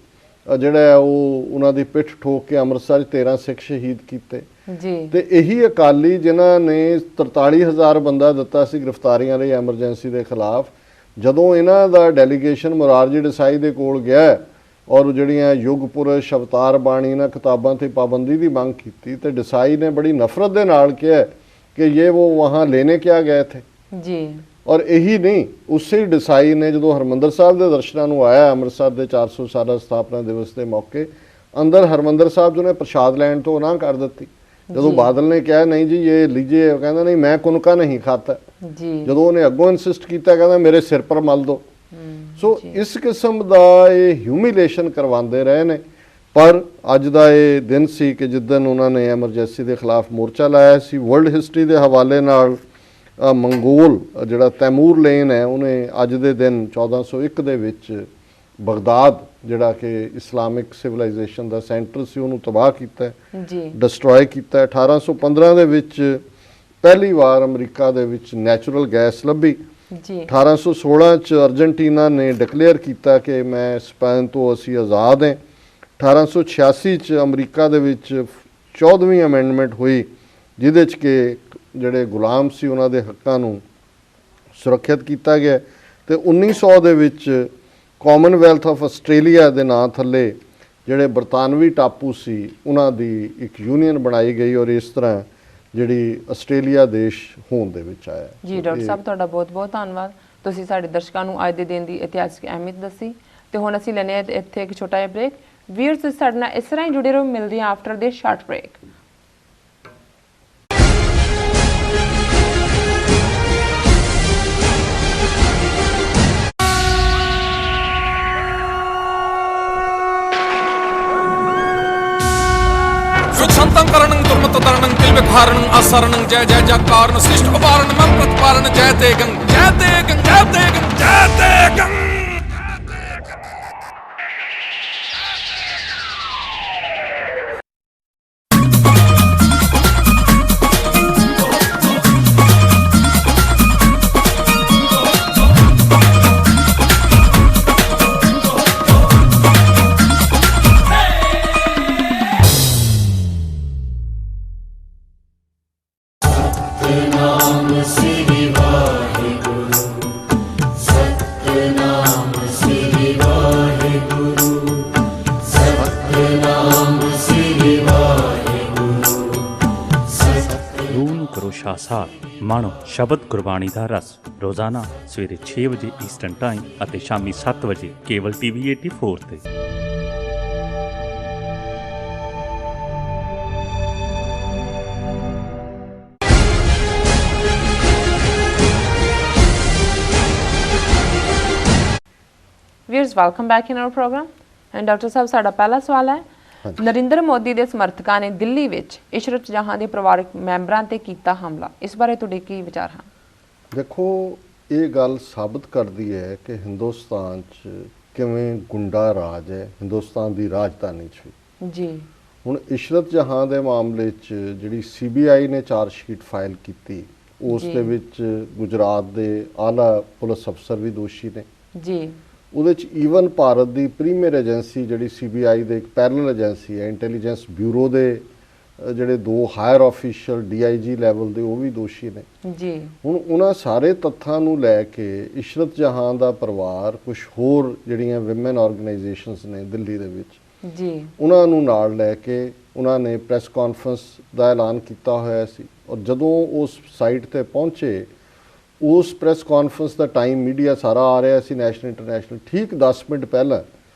ਜਿਹੜਾ ਉਹ ਉਹਨਾਂ ਦੀ ਪਿੱਠ ਠੋਕ ਕੇ ਅੰਮ੍ਰਿਤਸਰ 'ਚ 13 ਸਿੱਖ ਸ਼ਹੀਦ ਕੀਤੇ। ਜੀ ਤੇ ਇਹੀ ਅਕਾਲੀ ਜਿਨ੍ਹਾਂ ਨੇ 43,000 ਬੰਦਾ ਦਿੱਤਾ ਸੀ ਗ੍ਰਿਫਤਾਰੀਆਂ ਲਈ ਐਮਰਜੈਂਸੀ ਦੇ ਖਿਲਾਫ, ਜਦੋਂ ਇਹਨਾਂ ਦਾ ਡੈਲੀਗੇਸ਼ਨ ਮੁਰਾਰਜੀ ਦੇਸਾਈ ਦੇ ਕੋਲ ਗਿਆ ਔਰ ਜਿਹੜੀਆਂ ਯੁੱਗ ਪੁਰਸ਼, ਅਵਤਾਰ ਬਾਣੀ, ਇਹਨਾਂ ਕਿਤਾਬਾਂ ਤੇ ਪਾਬੰਦੀ ਦੀ ਮੰਗ ਕੀਤੀ, ਤੇ ਦੇਸਾਈ ਨੇ ਬੜੀ ਨਫ਼ਰਤ ਦੇ ਨਾਲ ਕਿਹਾ ਕਿ ਇਹ ਉਹ ਵਹਾਂ ਲੈਣੇ ਕਿਆ ਗਏ ਥੇ। ਜੀ ਔਰ ਇਹੀ ਨਹੀਂ, ਉਸੇ ਦੇਸਾਈ ਨੇ ਜਦੋਂ ਹਰਮੰਦਰ ਸਾਹਿਬ ਦੇ ਦਰਸ਼ਨਾਂ ਨੂੰ ਆਇਆ ਅੰਮ੍ਰਿਤਸਰ ਦੇ 400 ਸਾਲਾ ਸਥਾਪਨਾ ਦਿਵਸ ਦੇ ਮੌਕੇ, ਅੰਦਰ ਹਰਮੰਦਰ ਸਾਹਿਬ ਜੋ ਨੇ ਪ੍ਰਸ਼ਾਦ ਲੈਣ ਤੋਂ ਨਾ ਕਰ ਦਿੱਤੀ। ਜਦੋਂ ਬਾਦਲ ਨੇ ਕਿਹਾ ਨਹੀਂ ਜੀ ਇਹ ਲੀਜੇ, ਉਹ ਕਹਿੰਦਾ ਨਹੀਂ ਮੈਂ ਕੁਨਕਾ ਨਹੀਂ ਖਾਤਾ। ਜੀ ਜਦੋਂ ਉਹਨੇ ਅੱਗੋਂ ਇਨਸਿਸਟ ਕੀਤਾ, ਕਹਿੰਦਾ ਮੇਰੇ ਸਿਰ ਪਰ ਮਲ ਦੋ। ਸੋ ਇਸ ਕਿਸਮ ਦਾ ਇਹ ਹਿਊਮਿਲੇਸ਼ਨ ਕਰਵਾਉਂਦੇ ਰਹੇ ਨੇ। ਪਰ ਅੱਜ ਦਾ ਇਹ ਦਿਨ ਸੀ ਕਿ ਜਿੱਦਣ ਉਹਨਾਂ ਨੇ ਐਮਰਜੈਂਸੀ ਦੇ ਖਿਲਾਫ ਮੋਰਚਾ ਲਾਇਆ ਸੀ। ਵਰਲਡ ਹਿਸਟਰੀ ਦੇ ਹਵਾਲੇ ਨਾਲ ਮੰਗੋਲ ਜਿਹੜਾ ਤੈਮੂਰ ਲੇਨ ਹੈ, ਉਹਨੇ ਅੱਜ ਦੇ ਦਿਨ 1401 ਦੇ ਵਿੱਚ ਬਗਦਾਦ ਜਿਹੜਾ ਕਿ ਇਸਲਾਮਿਕ ਸਿਵਲਾਈਜੇਸ਼ਨ ਦਾ ਸੈਂਟਰ ਸੀ ਉਹਨੂੰ ਤਬਾਹ ਕੀਤਾ, ਜੀ ਡਿਸਟਰੋਏ ਕੀਤਾ। 1815 ਦੇ ਵਿੱਚ ਪਹਿਲੀ ਵਾਰ ਅਮਰੀਕਾ ਦੇ ਵਿੱਚ ਨੈਚੁਰਲ ਗੈਸ ਲੱਭੀ। ਜੀ 1816 ਚ ਅਰਜਨਟੀਨਾ ਨੇ ਡਿਕਲੇਅਰ ਕੀਤਾ ਕਿ ਮੈਂ ਸਪੇਨ ਤੋਂ ਅਸੀਂ ਆਜ਼ਾਦ ਹਾਂ। 1886 ਚ ਅਮਰੀਕਾ ਦੇ ਵਿੱਚ 14ਵੀਂ ਅਮੈਂਡਮੈਂਟ ਹੋਈ, ਜਿਹਦੇ ਚ ਕਿ ਜਿਹੜੇ ਗੁਲਾਮ ਸੀ ਉਹਨਾਂ ਦੇ ਹੱਕਾਂ ਨੂੰ ਸੁਰੱਖਿਅਤ ਕੀਤਾ ਗਿਆ। ਤੇ 1900 ਦੇ ਵਿੱਚ ਕਾਮਨਵੈਲਥ ਆਫ ਆਸਟ੍ਰੇਲੀਆ ਦੇ ਨਾਂ ਥੱਲੇ ਜਿਹੜੇ ਬਰਤਾਨਵੀ ਟਾਪੂ ਸੀ ਉਹਨਾਂ ਦੀ ਇੱਕ ਯੂਨੀਅਨ ਬਣਾਈ ਗਈ, ਔਰ ਇਸ ਤਰ੍ਹਾਂ ਜਿਹੜੀ ਆਸਟ੍ਰੇਲੀਆ ਦੇਸ਼ ਹੋਂਦ ਦੇ ਵਿੱਚ ਆਇਆ। ਜੀ ਡਾਕਟਰ ਸਾਹਿਬ, ਤੁਹਾਡਾ ਬਹੁਤ ਬਹੁਤ ਧੰਨਵਾਦ। ਤੁਸੀਂ ਸਾਡੇ ਦਰਸ਼ਕਾਂ ਨੂੰ ਅੱਜ ਦੇ ਦਿਨ ਦੀ ਇਤਿਹਾਸਕ ਅਹਿਮੀਅਤ ਦੱਸੀ। ਤੇ ਹੁਣ ਅਸੀਂ ਲੈਣੇ ਆ ਇੱਥੇ ਇੱਕ ਛੋਟਾ ਜਿਹਾ ਬ੍ਰੇਕ। ਵੀਅਰਸ, ਤੁਸੀਂ ਸਾਡੇ ਨਾਲ ਇਸ ਤਰ੍ਹਾਂ ਹੀ ਜੁੜੇ ਰਹੋ। ਮਿਲਦੇ ਹਾਂ ਆਫਟਰ ਦਿਸ ਸ਼ਾਰਟ ਬ੍ਰੇਕ। संतंकरणं दुर्मततरणं तिलविखारणं असरणं जय जय जयकारणं सृष्ट उपारणं मम प्रतिपारणं जय देगं जय देगं जय देगं जय देगं। ਸਾਥ ਮਾਣੋ ਸ਼ਬਦ ਗੁਰਬਾਣੀ ਦਾ ਰਸ। ਰੋਜ਼ਾਨਾ ਸਵੇਰੇ 6 ਵਜੇ ਈਸਟਰਨ ਟਾਈਮ ਅਤੇ ਸ਼ਾਮੀ 7 ਵਜੇ ਕੇਵਲ TV 84 ਤੇ। Viewers, welcome back in our program. And doctor ਸਾਹਿਬ, ਸਾਡਾ ਪਹਿਲਾ ਸਵਾਲ ਹੈ, ਨਰਿੰਦਰ ਮੋਦੀ ਦੇ ਸਮਰਥਕਾਂ ਨੇ ਦਿੱਲੀ ਵਿੱਚ ਇਸ਼ਰਤ ਜਹਾਂ ਦੇ ਪਰਿਵਾਰਕ ਮੈਂਬਰਾਂ ਤੇ ਕੀਤਾ ਹਮਲਾ। ਇਸ ਬਾਰੇ ਤੁਹਾਡੇ ਕੀ ਵਿਚਾਰ ਹਨ? ਦੇਖੋ, ਇਹ ਗੱਲ ਸਾਬਤ ਕਰਦੀ ਹੈ ਕਿ ਹਿੰਦੁਸਤਾਨ 'ਚ ਕਿਵੇਂ ਗੁੰਡਾ ਰਾਜ ਹੈ, ਹਿੰਦੁਸਤਾਨ ਦੀ ਰਾਜਧਾਨੀ 'ਚ ਵੀ। ਜੀ ਹੁਣ ਇਸ਼ਰਤ ਜਹਾਂ ਦੇ ਮਾਮਲੇ 'ਚ ਜਿਹੜੀ CBI ਨੇ ਚਾਰਜਸ਼ੀਟ ਫਾਈਲ ਕੀਤੀ, ਉਸ ਦੇ ਵਿੱਚ ਗੁਜਰਾਤ ਦੇ ਆਲਾ ਪੁਲਿਸ ਅਫਸਰ ਵੀ ਦੋਸ਼ੀ ਨੇ। ਜੀ ਉਹਦੇ 'ਚ ਈਵਨ ਭਾਰਤ ਦੀ ਪ੍ਰੀਮੀਅਰ ਏਜੰਸੀ ਜਿਹੜੀ CBI ਦੇ ਇੱਕ ਪੈਰਲਲ ਏਜੰਸੀ ਹੈ, ਇੰਟੈਲੀਜੈਂਸ ਬਿਊਰੋ ਦੇ ਜਿਹੜੇ 2 ਹਾਇਰ ਆਫੀਸ਼ੀਅਲ DIG ਲੈਵਲ ਦੇ, ਉਹ ਵੀ ਦੋਸ਼ੀ ਨੇ। ਜੀ ਹੁਣ ਉਹਨਾਂ ਸਾਰੇ ਤੱਥਾਂ ਨੂੰ ਲੈ ਕੇ ਇਸ਼ਰਤ ਜਹਾਂ ਦਾ ਪਰਿਵਾਰ, ਕੁਝ ਹੋਰ ਜਿਹੜੀਆਂ ਵਿਮਨ ਆਰਗੇਨਾਈਜੇਸ਼ਨਸ ਨੇ ਦਿੱਲੀ ਦੇ ਵਿੱਚ, ਜੀ ਉਹਨਾਂ ਨੂੰ ਨਾਲ ਲੈ ਕੇ ਉਹਨਾਂ ਨੇ ਪ੍ਰੈਸ ਕਾਨਫਰੰਸ ਦਾ ਐਲਾਨ ਕੀਤਾ ਹੋਇਆ ਸੀ। ਔਰ ਜਦੋਂ ਉਸ ਸਾਈਟ ਤੇ ਪਹੁੰਚੇ, ਉਸ ਪ੍ਰੈਸ ਕਾਨਫਰੰਸ ਦਾ ਟਾਈਮ ਮੀਡੀਆ ਸਾਰਾ ਆ ਰਿਹਾ ਸੀ, ਨੈਸ਼ਨਲ ਇੰਟਰਨੈਸ਼ਨਲ। ਠੀਕ 10 ਮਿੰਟ ਪਹਿਲਾਂ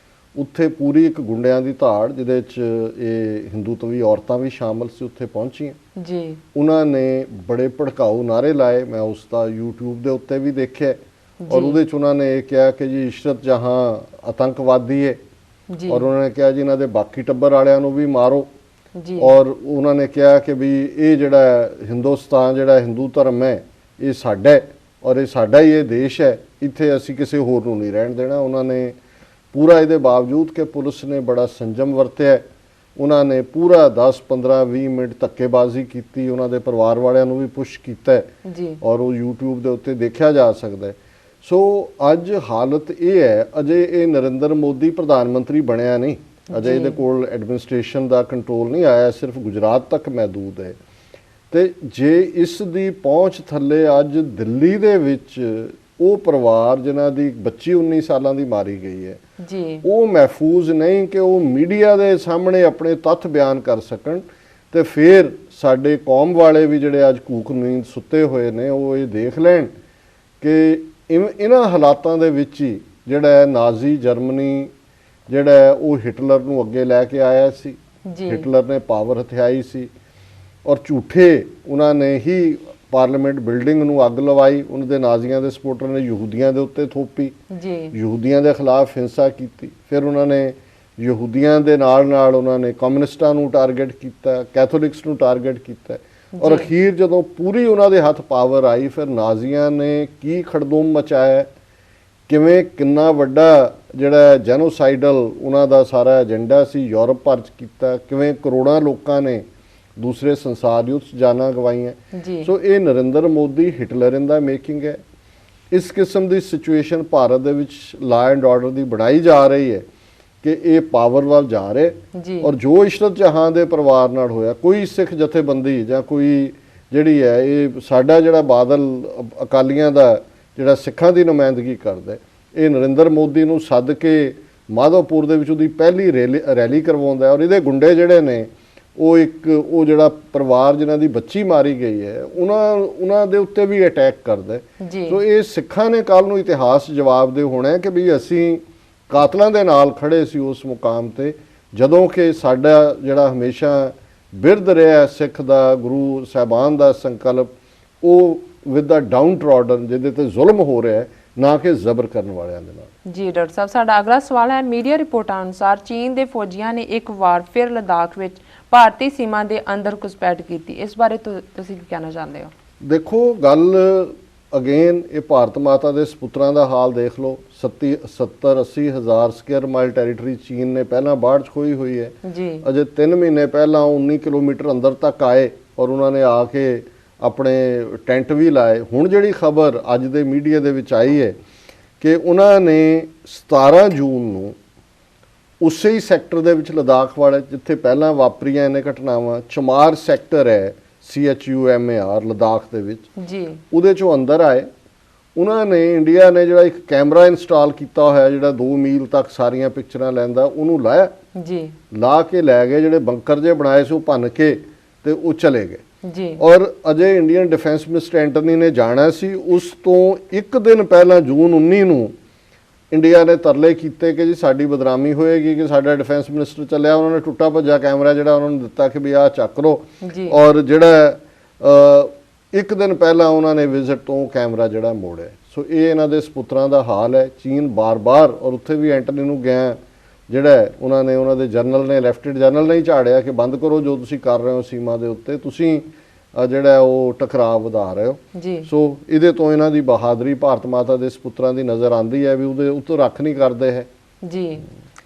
ਉੱਥੇ ਪੂਰੀ ਇੱਕ ਗੁੰਡਿਆਂ ਦੀ ਧਾੜ, ਜਿਹਦੇ 'ਚ ਇਹ ਹਿੰਦੂਤਵੀ ਔਰਤਾਂ ਵੀ ਸ਼ਾਮਲ ਸੀ, ਉੱਥੇ ਪਹੁੰਚੀਆਂ। ਜੀ ਉਹਨਾਂ ਨੇ ਬੜੇ ਭੜਕਾਊ ਨਾਅਰੇ ਲਾਏ। ਮੈਂ ਉਸ ਦਾ YouTube ਦੇ ਉੱਤੇ ਵੀ ਦੇਖਿਆ, ਔਰ ਉਹਦੇ 'ਚ ਉਹਨਾਂ ਨੇ ਇਹ ਕਿਹਾ ਕਿ ਜੀ ਇਸ਼ਰਤ ਜਹਾਂ ਆਤੰਕਵਾਦੀ ਹੈ, ਔਰ ਉਹਨਾਂ ਨੇ ਕਿਹਾ ਜੀ ਇਹਨਾਂ ਦੇ ਬਾਕੀ ਟੱਬਰ ਵਾਲਿਆਂ ਨੂੰ ਵੀ ਮਾਰੋ। ਔਰ ਉਹਨਾਂ ਨੇ ਕਿਹਾ ਕਿ ਵੀ ਇਹ ਜਿਹੜਾ ਹਿੰਦੁਸਤਾਨ, ਜਿਹੜਾ ਹਿੰਦੂ ਧਰਮ ਹੈ, ਇਹ ਸਾਡਾ ਹੈ, ਔਰ ਇਹ ਸਾਡਾ ਹੀ ਇਹ ਦੇਸ਼ ਹੈ, ਇੱਥੇ ਅਸੀਂ ਕਿਸੇ ਹੋਰ ਨੂੰ ਨਹੀਂ ਰਹਿਣ ਦੇਣਾ। ਉਹਨਾਂ ਨੇ ਪੂਰਾ, ਇਹਦੇ ਬਾਵਜੂਦ ਕਿ ਪੁਲਿਸ ਨੇ ਬੜਾ ਸੰਜਮ ਵਰਤਿਆ, ਉਹਨਾਂ ਨੇ ਪੂਰਾ 10 15 20 ਮਿੰਟ ਧੱਕੇਬਾਜ਼ੀ ਕੀਤੀ। ਉਹਨਾਂ ਦੇ ਪਰਿਵਾਰ ਵਾਲਿਆਂ ਨੂੰ ਵੀ ਪੁਸ਼ ਕੀਤਾ ਔਰ ਉਹ YouTube ਦੇ ਉੱਤੇ ਦੇਖਿਆ ਜਾ ਸਕਦਾ ਹੈ। ਸੋ ਅੱਜ ਹਾਲਤ ਇਹ ਹੈ, ਅਜੇ ਇਹ ਨਰਿੰਦਰ ਮੋਦੀ ਪ੍ਰਧਾਨ ਮੰਤਰੀ ਬਣਿਆ ਨਹੀਂ, ਅਜੇ ਇਹਦੇ ਕੋਲ ਐਡਮਿਨਿਸਟ੍ਰੇਸ਼ਨ ਦਾ ਕੰਟਰੋਲ ਨਹੀਂ ਆਇਆ, ਸਿਰਫ ਗੁਜਰਾਤ ਤੱਕ ਮਹਿਦੂਦ ਹੈ। ਤੇ ਜੇ ਇਸ ਦੀ ਪਹੁੰਚ ਥੱਲੇ ਅੱਜ ਦਿੱਲੀ ਦੇ ਵਿੱਚ ਉਹ ਪਰਿਵਾਰ ਜਿਨ੍ਹਾਂ ਦੀ ਬੱਚੀ 19 ਸਾਲਾਂ ਦੀ ਮਾਰੀ ਗਈ ਹੈ, ਉਹ ਮਹਿਫੂਜ਼ ਨਹੀਂ ਕਿ ਉਹ ਮੀਡੀਆ ਦੇ ਸਾਹਮਣੇ ਆਪਣੇ ਤੱਥ ਬਿਆਨ ਕਰ ਸਕਣ, ਤੇ ਫਿਰ ਸਾਡੇ ਕੌਮ ਵਾਲੇ ਵੀ ਜਿਹੜੇ ਅੱਜ ਕੂਕ ਨੀਂਦ ਸੁੱਤੇ ਹੋਏ ਨੇ, ਉਹ ਇਹ ਦੇਖ ਲੈਣ ਕਿ ਇਹਨਾਂ ਹਾਲਾਤਾਂ ਦੇ ਵਿੱਚ ਹੀ ਜਿਹੜਾ ਨਾਜ਼ੀ ਜਰਮਨੀ ਜਿਹੜਾ ਉਹ ਹਿਟਲਰ ਨੂੰ ਅੱਗੇ ਲੈ ਕੇ ਆਇਆ ਸੀ। ਹਿਟਲਰ ਨੇ ਪਾਵਰ ਹਥਿਆਈ ਸੀ, ਔਰ ਝੂਠੇ ਉਹਨਾਂ ਨੇ ਹੀ ਪਾਰਲੀਮੈਂਟ ਬਿਲਡਿੰਗ ਨੂੰ ਅੱਗ ਲਵਾਈ। ਉਹਨਾਂ ਦੇ ਨਾਜ਼ੀਆਂ ਦੇ ਸਪੋਰਟਰ ਨੇ ਯਹੂਦੀਆਂ ਦੇ ਉੱਤੇ ਥੋਪੀ, ਯਹੂਦੀਆਂ ਦੇ ਖਿਲਾਫ ਹਿੰਸਾ ਕੀਤੀ। ਫਿਰ ਉਹਨਾਂ ਨੇ ਯਹੂਦੀਆਂ ਦੇ ਨਾਲ ਉਹਨਾਂ ਨੇ ਕਮਿਊਨਿਸਟਾਂ ਨੂੰ ਟਾਰਗੇਟ ਕੀਤਾ, ਕੈਥੋਲਿਕਸ ਨੂੰ ਟਾਰਗੇਟ ਕੀਤਾ, ਔਰ ਅਖੀਰ ਜਦੋਂ ਪੂਰੀ ਉਹਨਾਂ ਦੇ ਹੱਥ ਪਾਵਰ ਆਈ, ਫਿਰ ਨਾਜ਼ੀਆਂ ਨੇ ਕੀ ਖੜਦੂਮ ਮਚਾਇਆ, ਕਿਵੇਂ ਕਿੰਨਾ ਵੱਡਾ ਜਿਹੜਾ ਜੈਨੋਸਾਈਡਲ ਉਹਨਾਂ ਦਾ ਸਾਰਾ ਏਜੰਡਾ ਸੀ ਯੂਰਪ ਭਰ 'ਚ ਕੀਤਾ, ਕਿਵੇਂ ਕਰੋੜਾਂ ਲੋਕਾਂ ਨੇ ਦੂਸਰੇ ਸੰਸਾਰ ਯੁੱਧ 'ਚ ਜਾਨਾਂ ਗਵਾਈਆਂ। ਸੋ ਇਹ ਨਰਿੰਦਰ ਮੋਦੀ ਹਿਟਲਰ ਇਨ ਦਾ ਮੇਕਿੰਗ ਹੈ। ਇਸ ਕਿਸਮ ਦੀ ਸਿਚੁਏਸ਼ਨ ਭਾਰਤ ਦੇ ਵਿੱਚ ਲਾ ਐਂਡ ਆਰਡਰ ਦੀ ਬਣਾਈ ਜਾ ਰਹੀ ਹੈ ਕਿ ਇਹ ਪਾਵਰ ਵੱਲ ਜਾ ਰਹੇ ਜੀ ਔਰ ਜੋ ਇਸ਼ਰਤ ਜਹਾਂ ਦੇ ਪਰਿਵਾਰ ਨਾਲ ਹੋਇਆ, ਕੋਈ ਸਿੱਖ ਜਥੇਬੰਦੀ ਜਾਂ ਕੋਈ ਜਿਹੜੀ ਹੈ, ਇਹ ਸਾਡਾ ਜਿਹੜਾ ਬਾਦਲ ਅਕਾਲੀਆਂ ਦਾ ਜਿਹੜਾ ਸਿੱਖਾਂ ਦੀ ਨੁਮਾਇੰਦਗੀ ਕਰਦਾ, ਇਹ ਨਰਿੰਦਰ ਮੋਦੀ ਨੂੰ ਸੱਦ ਕੇ ਮਾਧੋਪੁਰ ਦੇ ਵਿੱਚ ਉਹਦੀ ਪਹਿਲੀ ਰੈਲੀ ਕਰਵਾਉਂਦਾ ਔਰ ਇਹਦੇ ਗੁੰਡੇ ਜਿਹੜੇ ਨੇ ਉਹ ਜਿਹੜਾ ਪਰਿਵਾਰ ਜਿਨ੍ਹਾਂ ਦੀ ਬੱਚੀ ਮਾਰੀ ਗਈ ਹੈ ਉਹਨਾਂ ਦੇ ਉੱਤੇ ਵੀ ਅਟੈਕ ਕਰਦਾ। ਸੋ ਇਹ ਸਿੱਖਾਂ ਨੇ ਕੱਲ ਨੂੰ ਇਤਿਹਾਸ ਜਵਾਬ ਦੇ ਹੋਣਾ ਹੈ ਕਿ ਵੀ ਅਸੀਂ ਕਾਤਲਾਂ ਦੇ ਨਾਲ ਖੜੇ ਸੀ ਉਸ ਮੁਕਾਮ ਤੇ, ਜਦੋਂ ਕਿ ਸਾਡਾ ਜਿਹੜਾ ਹਮੇਸ਼ਾ ਬਿਰਧ ਰਿਹਾ ਸਿੱਖ ਦਾ, ਗੁਰੂ ਸਾਹਿਬਾਨ ਦਾ ਸੰਕਲਪ, ਉਹ ਵਿਦ ਦਾ ਡਾਊਨ ਟਰੋਡਨ, ਜਿਹਦੇ ਤੇ ਜ਼ੁਲਮ ਹੋ ਰਿਹਾ ਹੈ, ਨਾ ਕਿ ਜ਼ਬਰ ਕਰਨ ਵਾਲਿਆਂ ਦੇ ਨਾਲ। ਜੀ ਡਾਕਟਰ ਸਾਹਿਬ, ਸਾਡਾ ਅਗਲਾ ਸਵਾਲ ਹੈ, ਮੀਡੀਆ ਰਿਪੋਰਟਾਂ ਅਨੁਸਾਰ ਚੀਨ ਦੇ ਫੌਜੀਆਂ ਨੇ ਇੱਕ ਵਾਰ ਫਿਰ ਲਦਾਖ ਵਿੱਚ ਭਾਰਤੀ ਸੀਮਾ ਦੇ ਅੰਦਰ ਘੁਸਪੈਠ ਕੀਤੀ, ਇਸ ਬਾਰੇ ਤੁਸੀਂ ਕੀ ਕਹਿਣਾ ਚਾਹੁੰਦੇ ਹੋ? ਦੇਖੋ, ਗੱਲ ਅਗੇਨ ਇਹ ਭਾਰਤ ਮਾਤਾ ਦੇ ਸਪੁੱਤਰਾਂ ਦਾ ਹਾਲ ਦੇਖ ਲਓ। 70-80 ਹਜ਼ਾਰ ਸਕੁਅਰ ਮਾਈਲ ਟੈਰੀਟਰੀ ਚੀਨ ਨੇ ਪਹਿਲਾਂ ਬਾੜ 'ਚ ਖੋਈ ਹੋਈ ਹੈ ਜੀ। ਅਜੇ 3 ਮਹੀਨੇ ਪਹਿਲਾਂ 19 ਕਿਲੋਮੀਟਰ ਅੰਦਰ ਤੱਕ ਆਏ ਔਰ ਉਹਨਾਂ ਨੇ ਆ ਕੇ ਆਪਣੇ ਟੈਂਟ ਵੀ ਲਾਏ। ਹੁਣ ਜਿਹੜੀ ਖਬਰ ਅੱਜ ਦੇ ਮੀਡੀਆ ਦੇ ਵਿੱਚ ਆਈ ਹੈ ਕਿ ਉਹਨਾਂ ਨੇ 17 ਜੂਨ ਨੂੰ ਉਸੇ ਹੀ ਸੈਕਟਰ ਦੇ ਵਿੱਚ ਲਦਾਖ ਵਾਲੇ ਜਿੱਥੇ ਪਹਿਲਾਂ ਵਾਪਰੀਆਂ ਇਹਨੇ ਘਟਨਾਵਾਂ, ਚਮਾਰ ਸੈਕਟਰ ਹੈ CHUMAR ਲਦਾਖ ਦੇ ਵਿੱਚ ਜੀ, ਉਹਦੇ ਚੋਂ ਅੰਦਰ ਆਏ। ਉਹਨਾਂ ਨੇ, ਇੰਡੀਆ ਨੇ ਜਿਹੜਾ ਇੱਕ ਕੈਮਰਾ ਇੰਸਟਾਲ ਕੀਤਾ ਹੋਇਆ ਜਿਹੜਾ 2 ਮੀਲ ਤੱਕ ਸਾਰੀਆਂ ਪਿਕਚਰਾਂ ਲੈਂਦਾ, ਉਹਨੂੰ ਲਾਇਆ ਜੀ, ਲਾ ਕੇ ਲੈ ਗਏ। ਜਿਹੜੇ ਬੰਕਰ ਜੇ ਬਣਾਏ ਸੀ ਉਹ ਭੰਨ ਕੇ ਤੇ ਉਹ ਚਲੇ ਗਏ ਜੀ। ਔਰ ਅਜੇ ਇੰਡੀਅਨ ਡਿਫੈਂਸ ਮਿਨਿਸਟਰ ਐਂਟਨੀ ਨੇ ਜਾਣਾ ਸੀ, ਉਸ ਤੋਂ ਇੱਕ ਦਿਨ ਪਹਿਲਾਂ ਜੂਨ 19 ਨੂੰ ਇੰਡੀਆ ਨੇ ਤਰਲੇ ਕੀਤੇ ਕਿ ਜੀ ਸਾਡੀ ਬਦਨਾਮੀ ਹੋਏਗੀ ਕਿ ਸਾਡਾ ਡਿਫੈਂਸ ਮਿਨਿਸਟਰ ਚੱਲਿਆ। ਉਹਨਾਂ ਨੇ ਟੁੱਟਾ ਭੱਜਾ ਕੈਮਰਾ ਜਿਹੜਾ ਉਹਨਾਂ ਨੂੰ ਦਿੱਤਾ ਕਿ ਵੀ ਆਹ ਚੱਕ ਲਓ, ਔਰ ਜਿਹੜਾ ਇੱਕ ਦਿਨ ਪਹਿਲਾਂ ਉਹਨਾਂ ਨੇ ਵਿਜ਼ਿਟ ਤੋਂ ਕੈਮਰਾ ਜਿਹੜਾ ਮੋੜਿਆ। ਸੋ ਇਹ ਇਹਨਾਂ ਦੇ ਸਪੁੱਤਰਾਂ ਦਾ ਹਾਲ ਹੈ। ਚੀਨ ਬਾਰ-ਬਾਰ, ਔਰ ਉੱਥੇ ਵੀ ਐਂਟਨੀ ਨੂੰ ਗਿਆ ਜਿਹੜਾ ਉਹਨਾਂ ਦੇ ਜਨਰਲ ਨੇ, ਲੈਫਟੀਨੈਂਟ ਜਨਰਲ ਨੇ ਹੀ ਝਾੜਿਆ ਕਿ ਬੰਦ ਕਰੋ ਜੋ ਤੁਸੀਂ ਕਰ ਰਹੇ ਹੋ ਸੀਮਾ ਦੇ ਉੱਤੇ, ਤੁਸੀਂ ਜਿਹੜਾ ਉਹ ਟਕਰਾਅ ਵਧਾ ਰਹੇ ਹੋ ਜੀ। ਸੋ ਇਹਦੇ ਤੋਂ ਇਹਨਾਂ ਦੀ ਬਹਾਦਰੀ, ਭਾਰਤ ਮਾਤਾ ਦੇ ਸਪੁੱਤਰਾਂ ਦੀ ਨਜ਼ਰ ਆਉਂਦੀ ਹੈ ਵੀ ਉਹਦੇ ਉੱਤੋਂ ਰੱਖ ਨਹੀਂ ਕਰਦੇ ਹੈ ਜੀ।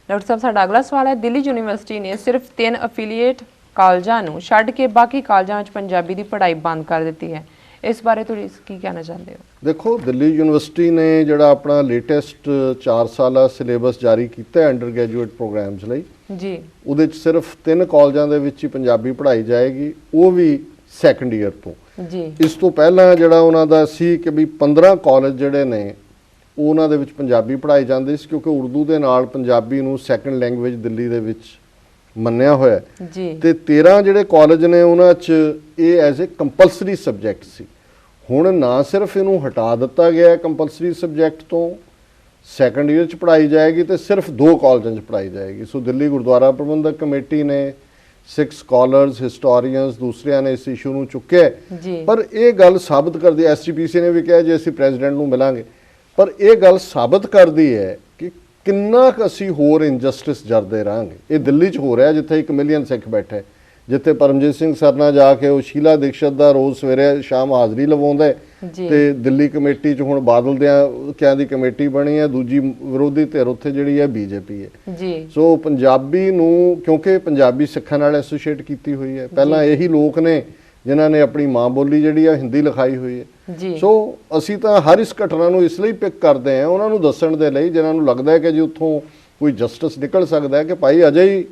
ਡਾਕਟਰ ਸਾਹਿਬ, ਸਾਡਾ ਅਗਲਾ ਸਵਾਲ ਹੈ, ਦਿੱਲੀ ਯੂਨੀਵਰਸਿਟੀ ਨੇ ਸਿਰਫ 3 ਅਫੀਲੀਏਟ ਕਾਲਜਾਂ ਨੂੰ ਛੱਡ ਕੇ ਬਾਕੀ ਕਾਲਜਾਂ ਵਿੱਚ ਪੰਜਾਬੀ ਦੀ ਪੜ੍ਹਾਈ ਬੰਦ ਕਰ ਦਿੱਤੀ ਹੈ, ਇਸ ਬਾਰੇ ਤੁਸੀਂ ਕੀ ਕਹਿਣਾ ਚਾਹੁੰਦੇ ਹੋ? ਦੇਖੋ, ਦਿੱਲੀ ਯੂਨੀਵਰਸਿਟੀ ਨੇ ਜਿਹੜਾ ਆਪਣਾ ਲੇਟੈਸਟ 4 ਸਾਲਾ ਸਿਲੇਬਸ ਜਾਰੀ ਕੀਤਾ ਅੰਡਰ ਗ੍ਰੈਜੂਏਟ ਪ੍ਰੋਗਰਾਮਸ ਲਈ ਜੀ, ਉਹਦੇ 'ਚ ਸਿਰਫ 3 ਕਾਲਜਾਂ ਦੇ ਵਿੱਚ ਹੀ ਪੰਜਾਬੀ ਪੜ੍ਹਾਈ ਜਾਏਗੀ, ਉਹ ਵੀ ਸੈਕੰਡ ਈਅਰ ਤੋਂ ਜੀ। ਇਸ ਤੋਂ ਪਹਿਲਾਂ ਜਿਹੜਾ ਉਹਨਾਂ ਦਾ ਸੀ ਕਿ ਵੀ 15 ਕਾਲਜ ਜਿਹੜੇ ਨੇ ਉਹਨਾਂ ਦੇ ਵਿੱਚ ਪੰਜਾਬੀ ਪੜ੍ਹਾਈ ਜਾਂਦੀ ਸੀ, ਕਿਉਂਕਿ ਉਰਦੂ ਦੇ ਨਾਲ ਪੰਜਾਬੀ ਨੂੰ ਸੈਕੰਡ ਲੈਂਗੁਏਜ ਦਿੱਲੀ ਦੇ ਵਿੱਚ ਮੰਨਿਆ ਹੋਇਆ ਜੀ। ਤੇ 13 ਜਿਹੜੇ ਕਾਲਜ ਨੇ ਉਹਨਾਂ 'ਚ ਇਹ ਐਜ਼ ਏ ਕੰਪਲਸਰੀ ਸਬਜੈਕਟ ਸੀ। ਹੁਣ ਨਾ ਸਿਰਫ ਇਹਨੂੰ ਹਟਾ ਦਿੱਤਾ ਗਿਆ ਕੰਪਲਸਰੀ ਸਬਜੈਕਟ ਤੋਂ, ਸੈਕੰਡ ਈਅਰ 'ਚ ਪੜ੍ਹਾਈ ਜਾਏਗੀ ਤੇ ਸਿਰਫ 2 ਕਾਲਜਾਂ 'ਚ ਪੜ੍ਹਾਈ ਜਾਏਗੀ। ਸੋ ਦਿੱਲੀ ਗੁਰਦੁਆਰਾ ਪ੍ਰਬੰਧਕ ਕਮੇਟੀ ਨੇ, 6 ਸਕਾਲਰਸ, ਹਿਸਟੋਰੀਅਨਸ, ਦੂਸਰਿਆਂ ਨੇ ਇਸ ਇਸ਼ੂ ਨੂੰ ਚੁੱਕਿਆ, ਪਰ ਇਹ ਗੱਲ ਸਾਬਤ ਕਰਦੀ, SGPC ਨੇ ਵੀ ਕਿਹਾ ਜੀ ਅਸੀਂ ਪ੍ਰੈਜ਼ੀਡੈਂਟ ਨੂੰ ਮਿਲਾਂਗੇ, ਪਰ ਇਹ ਗੱਲ ਸਾਬਤ ਕਰਦੀ ਹੈ ਕਿ ਕਿੰਨਾ ਕੁ ਅਸੀਂ ਹੋਰ ਇਨਜਸਟਿਸ ਜਰਦੇ ਰਹਾਂਗੇ। ਇਹ ਦਿੱਲੀ 'ਚ ਹੋ ਰਿਹਾ ਜਿੱਥੇ 1 ਮਿਲੀਅਨ ਸਿੱਖ ਬੈਠੇ, ਜਿੱਥੇ ਪਰਮਜੀਤ ਸਿੰਘ ਸਰਨਾ ਜਾ ਕੇ ਉਹ ਸ਼ੀਲਾ ਦੀਕਸ਼ਤ ਦਾ ਰੋਜ਼ ਸਵੇਰੇ ਸ਼ਾਮ ਹਾਜ਼ਰੀ ਲਵਾਉਂਦਾ ਤੇ ਦਿੱਲੀ ਕਮੇਟੀ 'ਚ ਹੁਣ ਬਾਦਲ ਦਿਆਂ ਦੀ ਕਮੇਟੀ ਬਣੀ ਹੈ, ਦੂਜੀ ਵਿਰੋਧੀ ਧਿਰ ਉੱਥੇ ਜਿਹੜੀ ਹੈ BJP ਹੈ ਜੀ। ਸੋ ਪੰਜਾਬੀ ਨੂੰ, ਕਿਉਂਕਿ ਪੰਜਾਬੀ ਸਿੱਖਾਂ ਨਾਲ ਐਸੋਸੀਏਟ ਕੀਤੀ ਹੋਈ ਹੈ, ਪਹਿਲਾਂ ਇਹੀ ਲੋਕ ਨੇ ਜਿਨ੍ਹਾਂ ਨੇ ਆਪਣੀ ਮਾਂ ਬੋਲੀ ਜਿਹੜੀ ਆ ਹਿੰਦੀ ਲਿਖਾਈ ਹੋਈ ਹੈ। ਸੋ ਅਸੀਂ ਤਾਂ ਹਰ ਇਸ ਘਟਨਾ ਨੂੰ ਇਸ ਲਈ ਪਿਕ ਕਰਦੇ ਹਾਂ, ਉਹਨਾਂ ਨੂੰ ਦੱਸਣ ਦੇ ਲਈ ਜਿਨ੍ਹਾਂ ਨੂੰ ਲੱਗਦਾ ਹੈ ਕਿ ਜੀ ਉੱਥੋਂ ਕੋਈ ਜਸਟਿਸ ਨਿਕਲ ਸਕਦਾ ਹੈ, ਕਿ ਭਾਈ ਅਜੇ ਹੀ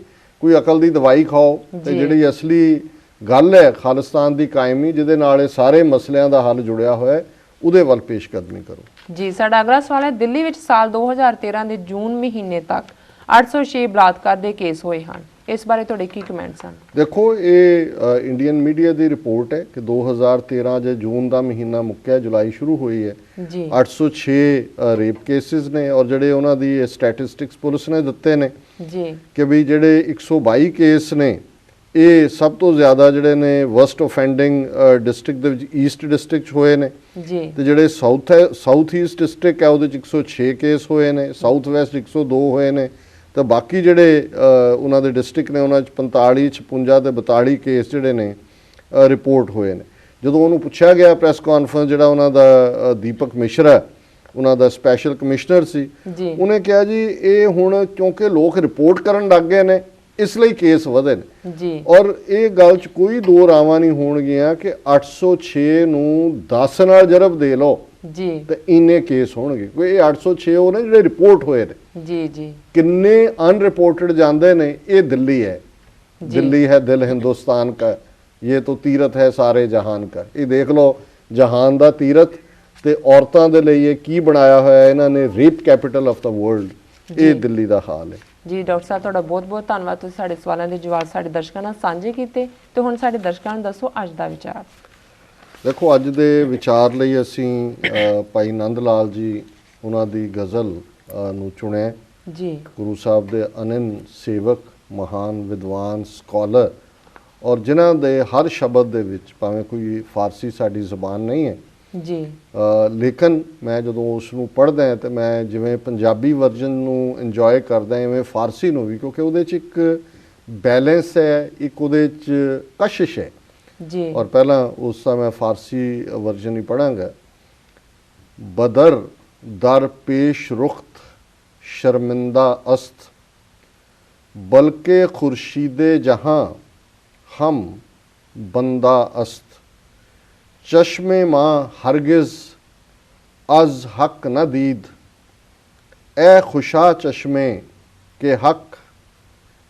ਕੋਈ ਅਕਲ ਦੀ ਦਵਾਈ ਖਾਓ ਤੇ ਜਿਹੜੀ ਅਸਲੀ ਗੱਲ ਹੈ ਖਾਲਿਸਤਾਨ ਦੀ ਕਾਇਮੀ, ਜਿਹਦੇ ਨਾਲ ਇਹ ਸਾਰੇ ਮਸਲਿਆਂ ਦਾ ਹੱਲ ਜੁੜਿਆ ਹੋਇਆ ਹੈ, ਉਹਦੇ ਵੱਲ ਪੇਸ਼ਕਦਮੀ ਕਰੋ ਜੀ। ਸਾਡਾ ਅਗਲਾ ਸਵਾਲ ਹੈ, ਦਿੱਲੀ ਵਿੱਚ ਸਾਲ 2013 ਦੇ ਜੂਨ ਮਹੀਨੇ ਤੱਕ 806 ਬਲਾਤਕਾਰ ਦੇ ਕੇਸ ਹੋਏ ਹਨ, ਇਸ ਬਾਰੇ ਤੁਹਾਡੇ ਕੀ ਕਮੈਂਟਸ ਹਨ? ਦੇਖੋ, ਇਹ ਇੰਡੀਅਨ ਮੀਡੀਆ ਦੀ ਰਿਪੋਰਟ ਹੈ ਕਿ 2013 ਜੇ ਜੂਨ ਦਾ ਮਹੀਨਾ ਮੁੱਕਿਆ, ਜੁਲਾਈ ਸ਼ੁਰੂ ਹੋਈ ਹੈ ਜੀ, 806 ਰੇਪ ਕੇਸਿਸ ਨੇ, ਔਰ ਜਿਹੜੇ ਉਹਨਾਂ ਦੀ ਸਟੈਟਿਸਟਿਕਸ ਪੁਲਿਸ ਨੇ ਦਿੱਤੇ ਨੇ ਜੀ ਕਿ ਵੀ ਜਿਹੜੇ 122 ਕੇਸ ਨੇ ਇਹ ਸਭ ਤੋਂ ਜ਼ਿਆਦਾ ਜਿਹੜੇ ਨੇ ਵਰਸਟ ਆਫੈਂਡਿੰਗ ਡਿਸਟ੍ਰਿਕਟ ਦੇ ਵਿੱਚ ਈਸਟ ਡਿਸਟ੍ਰਿਕਟ 'ਚ ਹੋਏ ਨੇ ਜੀ, ਤੇ ਜਿਹੜੇ ਸਾਊਥ ਈਸਟ ਡਿਸਟ੍ਰਿਕਟ ਹੈ ਉਹਦੇ 'ਚ 106 ਕੇਸ ਹੋਏ ਨੇ, ਸਾਊਥ ਵੈਸਟ 102 ਹੋਏ ਨੇ, ਤਾਂ ਬਾਕੀ ਜਿਹੜੇ ਉਹਨਾਂ ਦੇ ਡਿਸਟ੍ਰਿਕਟ ਨੇ ਉਹਨਾਂ 'ਚ 45, 56 ਤੇ 42 ਕੇਸ ਜਿਹੜੇ ਨੇ ਰਿਪੋਰਟ ਹੋਏ ਨੇ। ਜਦੋਂ ਉਹਨੂੰ ਪੁੱਛਿਆ ਗਿਆ ਪ੍ਰੈਸ ਕਾਨਫਰੰਸ, ਜਿਹੜਾ ਉਹਨਾਂ ਦਾ ਦੀਪਕ ਮਿਸ਼ਰਾ ਉਹਨਾਂ ਦਾ ਸਪੈਸ਼ਲ ਕਮਿਸ਼ਨਰ ਸੀ, ਉਹਨੇ ਕਿਹਾ ਜੀ ਇਹ ਹੁਣ ਕਿਉਂਕਿ ਲੋਕ ਰਿਪੋਰਟ ਕਰਨ ਲੱਗ ਗਏ ਨੇ ਇਸ ਲਈ ਕੇਸ ਵਧੇ ਨੇ ਜੀ, ਔਰ ਇਹ ਗੱਲ 'ਚ ਕੋਈ ਦੋ ਰਾਵਾਂ ਨਹੀਂ ਹੋਣਗੀਆਂ ਕਿ 806 ਨੂੰ 10 ਨਾਲ ਜਰਬ ਦੇ ਲਓ ਜੀ ਤੇ ਇੰਨੇ ਕੇਸ ਹੋਣਗੇ। ਕੋਈ ਇਹ 806 ਉਹ ਨੇ ਜਿਹੜੇ ਰਿਪੋਰਟ ਹੋਏ ਨੇ। ਜੀ ਜੀ ਕਿੰਨੇ अनरिपोर्टेड ਜਾਂਦੇ ਨੇ। ਇਹ ਦਿੱਲੀ ਹੈ, दिल्ली है दिल हिंदुस्तान का, ये तो तीरथ है सारे जहान का। ये देख लो जहान ਦਾ ਤੀਰਥ ਤੇ ਔਰਤਾਂ ਦੇ ਲਈ ਇਹ ਕੀ ਬਣਾਇਆ ਹੋਇਆ ਇਹਨਾਂ ਨੇ, rape capital of the world. ਇਹ ਦਿੱਲੀ ਦਾ ਹਾਲ ਹੈ ਜੀ। ਡਾਕਟਰ ਸਾਹਿਬ ਤੁਹਾਡਾ ਬਹੁਤ ਬਹੁਤ ਧੰਨਵਾਦ, ਤੁਸੀਂ ਸਾਡੇ ਸਵਾਲਾਂ ਦੇ ਜਵਾਬ ਸਾਡੇ ਦਰਸ਼ਕਾਂ ਨਾਲ ਸਾਂਝੇ ਕੀਤੇ। ਤੇ ਹੁਣ ਸਾਡੇ ਦਰਸ਼ਕਾਂ ਨੂੰ ਦੱਸੋ ਅੱਜ ਦਾ ਵਿਚਾਰ। ਦੇਖੋ ਅੱਜ ਦੇ ਵਿਚਾਰ ਲਈ ਅਸੀਂ ਭਾਈ ਨੰਦ ਲਾਲ ਜੀ ਉਹਨਾਂ ਦੀ ਗਜ਼ਲ ਨੂੰ ਚੁਣਿਆ ਜੀ। ਗੁਰੂ ਸਾਹਿਬ ਦੇ ਅਨੰਨ ਸੇਵਕ, ਮਹਾਨ ਵਿਦਵਾਨ, ਸਕਾਲਰ, ਔਰ ਜਿਨ੍ਹਾਂ ਦੇ ਹਰ ਸ਼ਬਦ ਦੇ ਵਿੱਚ, ਭਾਵੇਂ ਕੋਈ ਫਾਰਸੀ ਸਾਡੀ ਜ਼ੁਬਾਨ ਨਹੀਂ ਹੈ ਜੀ, ਲੇਕਿਨ ਮੈਂ ਜਦੋਂ ਉਸ ਨੂੰ ਪੜ੍ਹਦਾ ਹਾਂ ਤੇ ਮੈਂ ਜਿਵੇਂ ਪੰਜਾਬੀ ਵਰਜ਼ਨ ਨੂੰ ਇੰਜੋਏ ਕਰਦਾ ਐਵੇਂ ਫਾਰਸੀ ਨੂੰ ਵੀ, ਕਿਉਂਕਿ ਉਹਦੇ 'ਚ ਇੱਕ ਬੈਲੈਂਸ ਹੈ, ਇੱਕ ਉਹਦੇ 'ਚ ਕਸ਼ਿਸ਼ ਹੈ ਜੀ। ਔਰ ਪਹਿਲਾਂ ਉਸ ਦਾ ਮੈਂ ਫਾਰਸੀ ਵਰਜ਼ਨ ਹੀ ਪੜ੍ਹਾਂਗਾ। ਬਦਰ ਦਰ ਪੇਸ਼ ਰੁਖਤ ਸ਼ਰमिंदा अस्त, बल्कि खुर्शीदे जहाँ हम बंदा अस्त, चश्मे माँ हरगिज अज हक न दीद, ए खुशा चश्मे के हक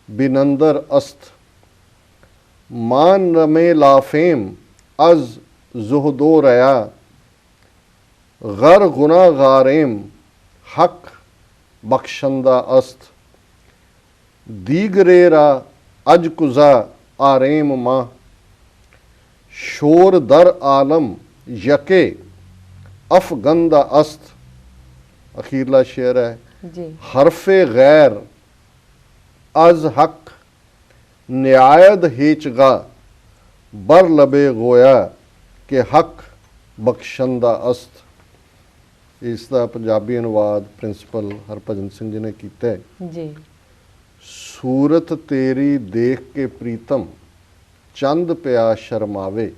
बिनंदर अस्त, मान रमे लाफेम अज जुहदो रया, गर गुना गारेम हक बख्शंदा अस्त, दीगरेरा अज कुजा आरेम माँ, शोर दर आलम यके अफगंदा अस्त। अखीरला शेर है जी। हरफे गैर अज हक न्यायद हेचगा, बर लबे गोया के हक बख्शंदा अस्त। ਇਸ ਦਾ ਪੰਜਾਬੀ ਅਨੁਵਾਦ ਪ੍ਰਿੰਸੀਪਲ ਹਰਭਜਨ ਸਿੰਘ ਜੀ ਨੇ ਕੀਤਾ ਹੈ ਜੀ। ਸੂਰਤ ਤੇਰੀ ਦੇਖ ਕੇ ਪ੍ਰੀਤਮ, ਚੰਦ ਪਿਆ ਸ਼ਰਮਾਵੇ,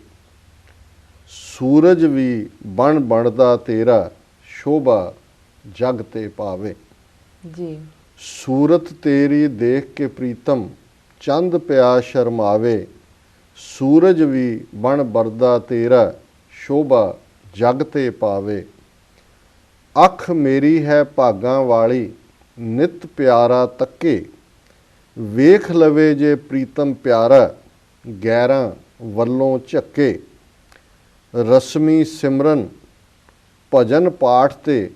ਸੂਰਜ ਵੀ ਬਣ ਬਣਦਾ ਤੇਰਾ, ਸ਼ੋਭਾ ਜਗ ਤੇ ਪਾਵੇ। ਜੀ। ਸੂਰਤ ਤੇਰੀ ਦੇਖ ਕੇ ਪ੍ਰੀਤਮ, ਚੰਦ ਪਿਆ ਸ਼ਰਮਾਵੇ, ਸੂਰਜ ਵੀ ਬਣ ਬਣਦਾ ਤੇਰਾ, ਸ਼ੋਭਾ ਜਗ ਤੇ ਪਾਵੇ। ਅੱਖ ਮੇਰੀ ਹੈ ਭਾਗਾਂ ਵਾਲੀ, ਨਿਤ ਪਿਆਰਾ ਤੱਕੇ, ਵੇਖ ਲਵੇ ਜੇ ਪ੍ਰੀਤਮ ਪਿਆਰਾ, ਗੈਰਾਂ ਵੱਲੋਂ ਝੱਕੇ। ਰਸਮੀ ਸਿਮਰਨ ਭਜਨ ਪਾਠ ਤੇ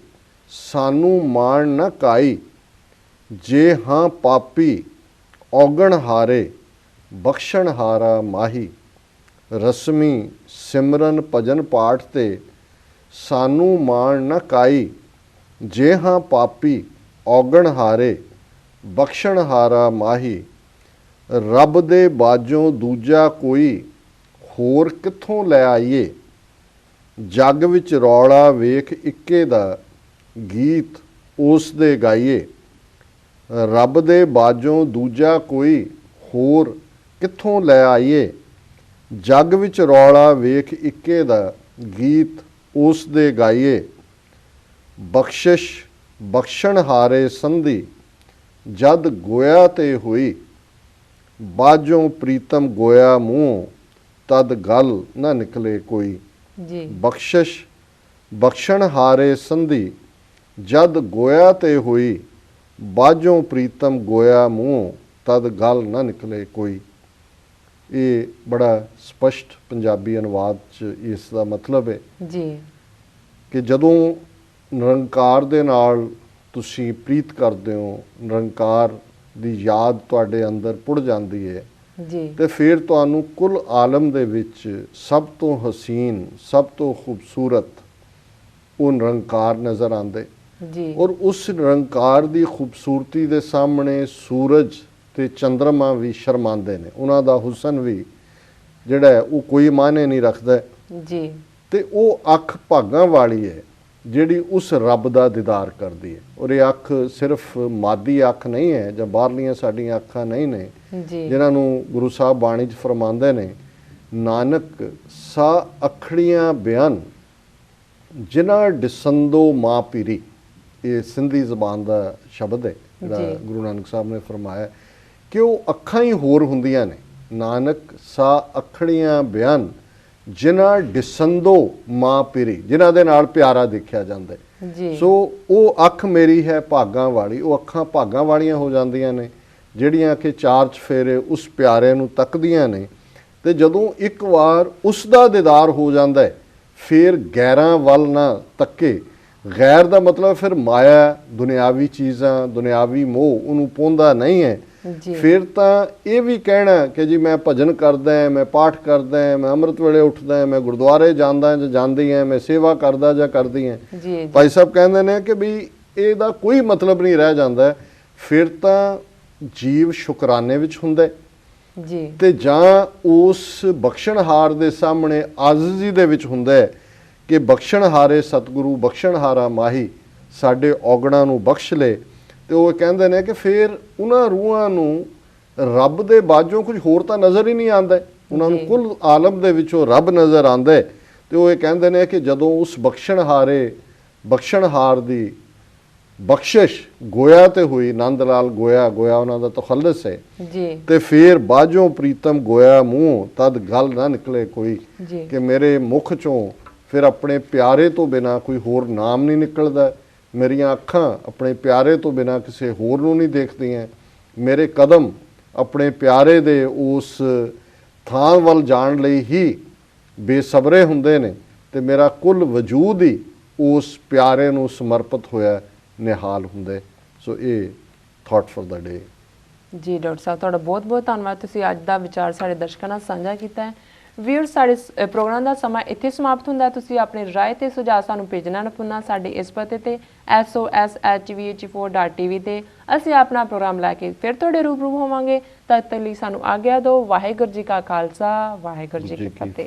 ਸਾਨੂੰ ਮਾਣ ਨਾ ਕਾਈ, ਜੇ ਹਾਂ ਪਾਪੀ ਔਗਣ ਹਾਰੇ, ਬਖਸ਼ਣ ਹਾਰਾ ਮਾਹੀ। ਰਸਮੀ ਸਿਮਰਨ ਭਜਨ ਪਾਠ ਤੇ ਸਾਨੂੰ ਮਾਣ ਨਾ ਕਾਈ, ਜੇ ਹਾਂ ਪਾਪੀ ਔਗਣ ਹਾਰੇ, ਬਖਸ਼ਣ ਹਾਰਾ ਮਾਹੀ। ਰੱਬ ਦੇ ਬਾਝੋਂ ਦੂਜਾ ਕੋਈ, ਹੋਰ ਕਿੱਥੋਂ ਲੈ ਆਈਏ, ਜੱਗ ਵਿੱਚ ਰੌਲਾ ਵੇਖ ਇੱਕੇ ਦਾ, ਗੀਤ ਉਸ ਦੇ ਗਾਈਏ। ਰੱਬ ਦੇ ਬਾਝੋਂ ਦੂਜਾ ਕੋਈ, ਹੋਰ ਕਿੱਥੋਂ ਲੈ ਆਈਏ, ਜੱਗ ਵਿੱਚ ਰੌਲਾ ਵੇਖ ਇੱਕੇ ਦਾ, ਗੀਤ ਉਸ ਦੇ ਗਾਈਏ। ਬਖਸ਼ਿਸ਼ ਬਖਸ਼ਣ ਹਾਰੇ ਸੰਧੀ, ਜਦ ਗੋਇਆ ਤੇ ਹੋਈ, ਬਾਝੋਂ ਪ੍ਰੀਤਮ ਗੋਇਆ ਮੂੰਹ, ਤਦ ਗੱਲ ਨਾ ਨਿਕਲੇ ਕੋਈ। ਜੀ। ਬਖਸ਼ਿਸ਼ ਬਖਸ਼ਣ ਹਾਰੇ ਸੰਧੀ, ਜਦ ਗੋਇਆ ਤੇ ਹੋਈ, ਬਾਝੋਂ ਪ੍ਰੀਤਮ ਗੋਇਆ ਮੂੰਹ, ਤਦ ਗੱਲ ਨਾ ਨਿਕਲੇ ਕੋਈ। ਇਹ ਬੜਾ ਸਪਸ਼ਟ ਪੰਜਾਬੀ ਅਨੁਵਾਦ 'ਚ ਇਸ ਦਾ ਮਤਲਬ ਹੈ ਜੀ ਕਿ ਜਦੋਂ ਨਿਰੰਕਾਰ ਦੇ ਨਾਲ ਤੁਸੀਂ ਪ੍ਰੀਤ ਕਰਦੇ ਹੋ, ਨਿਰੰਕਾਰ ਦੀ ਯਾਦ ਤੁਹਾਡੇ ਅੰਦਰ ਪੁੜ ਜਾਂਦੀ ਹੈ, ਜੀ, ਤੇ ਫਿਰ ਤੁਹਾਨੂੰ ਕੁੱਲ ਆਲਮ ਦੇ ਵਿੱਚ ਸਭ ਤੋਂ ਹਸੀਨ, ਸਭ ਤੋਂ ਖੂਬਸੂਰਤ ਉਹ ਨਿਰੰਕਾਰ ਨਜ਼ਰ ਆਉਂਦੇ। ਜੀ। ਔਰ ਉਸ ਨਿਰੰਕਾਰ ਦੀ ਖੂਬਸੂਰਤੀ ਦੇ ਸਾਹਮਣੇ ਸੂਰਜ ਤੇ ਚੰਦਰਮਾ ਵੀ ਸ਼ਰਮਾਉਂਦੇ ਨੇ, ਉਹਨਾਂ ਦਾ ਹੁਸਨ ਵੀ ਜਿਹੜਾ ਹੈ ਉਹ ਕੋਈ ਮਾਇਨੇ ਨਹੀਂ ਰੱਖਦਾ। ਜੀ। ਤੇ ਉਹ ਅੱਖ ਭਾਗਾਂ ਵਾਲੀ ਹੈ ਜਿਹੜੀ ਉਸ ਰੱਬ ਦਾ ਦੀਦਾਰ ਕਰਦੀ ਹੈ। ਔਰ ਇਹ ਅੱਖ ਸਿਰਫ ਮਾਦੀ ਅੱਖ ਨਹੀਂ ਹੈ ਜਾਂ ਬਾਹਰਲੀਆਂ ਸਾਡੀਆਂ ਅੱਖਾਂ ਨਹੀਂ ਨੇ, ਜੀ, ਜਿਨ੍ਹਾਂ ਨੂੰ ਗੁਰੂ ਸਾਹਿਬ ਬਾਣੀ 'ਚ ਫਰਮਾਉਂਦੇ ਨੇ, ਨਾਨਕ ਸਾ ਅੱਖੜੀਆਂ ਬਿਆਨ ਜਿਨ੍ਹਾਂ ਡਿਸੰਦੋ ਮਾਂ ਪੀਰੀ। ਇਹ ਸਿੰਧੀ ਜ਼ਬਾਨ ਦਾ ਸ਼ਬਦ ਹੈ ਜਿਹੜਾ ਗੁਰੂ ਨਾਨਕ ਸਾਹਿਬ ਨੇ ਫਰਮਾਇਆ ਕਿ ਉਹ ਅੱਖਾਂ ਹੀ ਹੋਰ ਹੁੰਦੀਆਂ ਨੇ। ਨਾਨਕ ਸਾ ਅੱਖੜੀਆਂ ਬਿਆਨ ਜਿਨ੍ਹਾਂ ਡਿਸੰਦੋ ਮਾਂ ਪਿਰੀ, ਜਿਨ੍ਹਾਂ ਦੇ ਨਾਲ ਪਿਆਰਾ ਦੇਖਿਆ ਜਾਂਦਾ ਹੈ। ਜੀ ਸੋ ਉਹ ਅੱਖ ਮੇਰੀ ਹੈ ਭਾਗਾਂ ਵਾਲੀ, ਉਹ ਅੱਖਾਂ ਭਾਗਾਂ ਵਾਲੀਆਂ ਹੋ ਜਾਂਦੀਆਂ ਨੇ ਜਿਹੜੀਆਂ ਕਿ ਚਾਰ ਚਫੇਰੇ ਉਸ ਪਿਆਰੇ ਨੂੰ ਤੱਕਦੀਆਂ ਨੇ। ਤੇ ਜਦੋਂ ਇੱਕ ਵਾਰ ਉਸ ਦਾ ਦੀਦਾਰ ਹੋ ਜਾਂਦਾ ਹੈ ਫਿਰ ਗੈਰਾਂ ਵੱਲ ਨਾ ਤੱਕੇ। ਗੈਰ ਦਾ ਮਤਲਬ ਫਿਰ ਮਾਇਆ, ਦੁਨਿਆਵੀ ਚੀਜ਼ਾਂ, ਦੁਨਿਆਵੀ ਮੋਹ ਉਹਨੂੰ ਪਾਉਂਦਾ ਨਹੀਂ ਹੈ। ਜੀ ਫਿਰ ਤਾਂ ਇਹ ਵੀ ਕਹਿਣਾ ਕਿ ਜੀ ਮੈਂ ਭਜਨ ਕਰਦਾ ਹਾਂ, ਮੈਂ ਪਾਠ ਕਰਦਾ ਹਾਂ, ਮੈਂ ਅੰਮ੍ਰਿਤ ਵੇਲੇ ਉੱਠਦਾ ਹਾਂ, ਮੈਂ ਗੁਰਦੁਆਰੇ ਜਾਂਦਾ ਜਾਂ ਜਾਂਦੀ ਹਾਂ, ਮੈਂ ਸੇਵਾ ਕਰਦਾ ਜਾਂ ਕਰਦੀ ਹਾਂ। ਜੀ ਭਾਈ ਸਾਹਿਬ ਕਹਿੰਦੇ ਨੇ ਕਿ ਵੀ ਇਹਦਾ ਕੋਈ ਮਤਲਬ ਨਹੀਂ ਰਹਿ ਜਾਂਦਾ। ਫਿਰ ਤਾਂ ਜੀਵ ਸ਼ੁਕਰਾਨੇ ਵਿੱਚ ਹੁੰਦਾ ਹੈ ਜੀ ਤੇ ਜਾਂ ਉਸ ਬਖਸ਼ਣਹਾਰ ਦੇ ਸਾਹਮਣੇ ਆਜ਼ਜ਼ੀ ਦੇ ਵਿੱਚ ਹੁੰਦਾ ਹੈ ਕਿ ਬਖਸ਼ਣਹਾਰੇ ਸਤਿਗੁਰੂ, ਬਖਸ਼ਣਹਾਰਾ ਮਾਹੀ ਸਾਡੇ ਔਗਣਾਂ ਨੂੰ ਬਖਸ਼ ਲੇ। ਤੇ ਉਹ ਕਹਿੰਦੇ ਨੇ ਕਿ ਫਿਰ ਉਹਨਾਂ ਰੂਹਾਂ ਨੂੰ ਰੱਬ ਦੇ ਬਾਝੋਂ ਕੁਝ ਹੋਰ ਤਾਂ ਨਜ਼ਰ ਹੀ ਨਹੀਂ ਆਉਂਦਾ, ਉਹਨਾਂ ਨੂੰ ਕੁੱਲ ਆਲਮ ਦੇ ਵਿੱਚੋਂ ਰੱਬ ਨਜ਼ਰ ਆਉਂਦਾ ਹੈ। ਤੇ ਉਹ ਇਹ ਕਹਿੰਦੇ ਨੇ ਕਿ ਜਦੋਂ ਉਸ ਬਖਸ਼ਣਹਾਰ ਦੀ ਬਖਸ਼ਿਸ਼ ਗੋਇਆ ਤੇ ਹੋਈ, ਨੰਦ ਲਾਲ ਗੋਇਆ ਉਹਨਾਂ ਦਾ ਤਖੱਲਸ ਹੈ ਜੀ ਤੇ ਫਿਰ ਬਾਝੋਂ ਪ੍ਰੀਤਮ ਗੋਇਆ ਮੂੰਹ, ਤਦ ਗੱਲ ਨਾ ਨਿਕਲੇ ਕੋਈ, ਜੀ ਕਿ ਮੇਰੇ ਮੁਖ ਚੋਂ ਫਿਰ ਆਪਣੇ ਪਿਆਰੇ ਤੋਂ ਬਿਨਾ ਕੋਈ ਹੋਰ ਨਾਮ ਨਹੀਂ ਨਿਕਲਦਾ। ਮੇਰੀਆਂ ਅੱਖਾਂ ਆਪਣੇ ਪਿਆਰੇ ਤੋਂ ਬਿਨਾ ਕਿਸੇ ਹੋਰ ਨੂੰ ਨਹੀਂ ਦੇਖਦੀਆਂ। ਮੇਰੇ ਕਦਮ ਆਪਣੇ ਪਿਆਰੇ ਦੇ ਉਸ ਥਾਂ ਵੱਲ ਜਾਣ ਲਈ ਹੀ ਬੇਸਬਰੇ ਹੁੰਦੇ ਨੇ ਤੇ ਮੇਰਾ ਕੁੱਲ ਵਜੂਦ ਹੀ ਉਸ ਪਿਆਰੇ ਨੂੰ ਸਮਰਪਿਤ ਹੋਇਆ ਨਿਹਾਲ ਹੁੰਦਾ। ਸੋ ਇਹ ਥਾਟ ਫॉर ਦਾ ਡੇ। ਜੀ ਡਾਕਟਰ ਸਾਹਿਬ, ਤੁਹਾਡਾ ਬਹੁਤ ਬਹੁਤ ਧੰਨਵਾਦ। ਤੁਸੀਂ ਅੱਜ ਦਾ ਵਿਚਾਰ ਸਾਡੇ ਦਰਸ਼ਕਾਂ ਨਾਲ ਸਾਂਝਾ ਕੀਤਾ ਹੈ। ਵੀਰ, ਸਾਡੇ ਪ੍ਰੋਗਰਾਮ ਦਾ ਸਮਾਂ ਇੱਥੇ ਸਮਾਪਤ ਹੁੰਦਾ। ਤੁਸੀਂ ਆਪਣੀ ਰਾਏ ਤੇ ਸੁਝਾਅ ਸਾਨੂੰ ਭੇਜਣਾ ਨਾ ਭੁੱਲਣਾ ਸਾਡੇ ਇਸ ਪਤੇ ਤੇ sos@vh4.tv ਤੇ। ਅਸੀਂ ਆਪਣਾ ਪ੍ਰੋਗਰਾਮ ਲੈ ਕੇ ਫਿਰ ਤੁਹਾਡੇ ਰੂਬਰੂ ਹੋਵਾਂਗੇ। ਤਦ ਤੱਕ ਲਈ ਸਾਨੂੰ ਆਗਿਆ ਦਿਓ। ਵਾਹਿਗੁਰੂ ਜੀ ਕਾ ਖਾਲਸਾ, ਵਾਹਿਗੁਰੂ ਜੀ ਕੀ ਫਤਿਹ।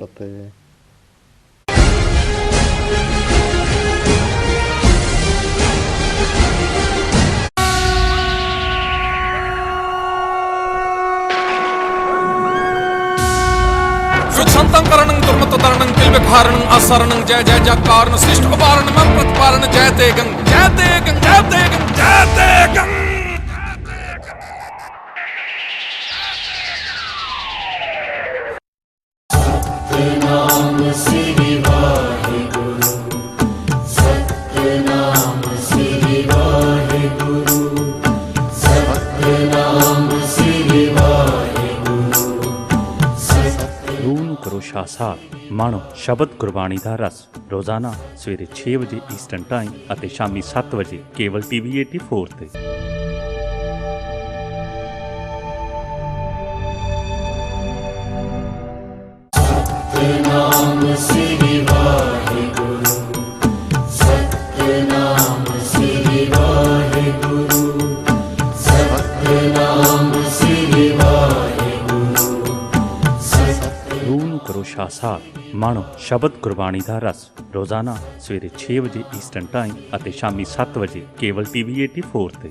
संतंकरणं दुर्मततरणं किल्बिकारणं असरणं जय जय जयकारणं सृष्ट उपारणं मम प्रतिपारणं जय ते गंग जय ते गंग जय ते गंग जय ते गंग। सतनाम श्री वाहिगुरु, सतनाम श्री वाहिगुरु, सतनाम श्री वाहिगुरु। ਰੂਹ ਨੂੰ ਕਰੋ ਸ਼ਾਸਾਰ, ਮਾਣੋ ਸ਼ਬਦ ਗੁਰਬਾਣੀ ਦਾ ਰਸ। ਰੋਜ਼ਾਨਾ ਸਵੇਰੇ 6 ਵਜੇ ਈਸਟਰਨ ਟਾਈਮ ਅਤੇ ਸ਼ਾਮੀ 7 ਵਜੇ ਕੇਵਲ TV 84 ਤੇ। सतनाम श्री वाहिगुरु, सतनाम श्री वाहिगुरु, सतनाम श्री वाहिगुरु। ਰੂਹ ਨੂੰ ਕਰੋ ਸ਼ਾਸਾਰ, ਮਾਣੋ ਸ਼ਬਦ ਗੁਰਬਾਣੀ ਦਾ ਰਸ। ਰੋਜ਼ਾਨਾ ਸਵੇਰੇ 6 ਵਜੇ ਈਸਟਰਨ ਟਾਈਮ ਅਤੇ ਸ਼ਾਮੀ 7 ਵਜੇ ਕੇਵਲ TV 84 ਤੇ।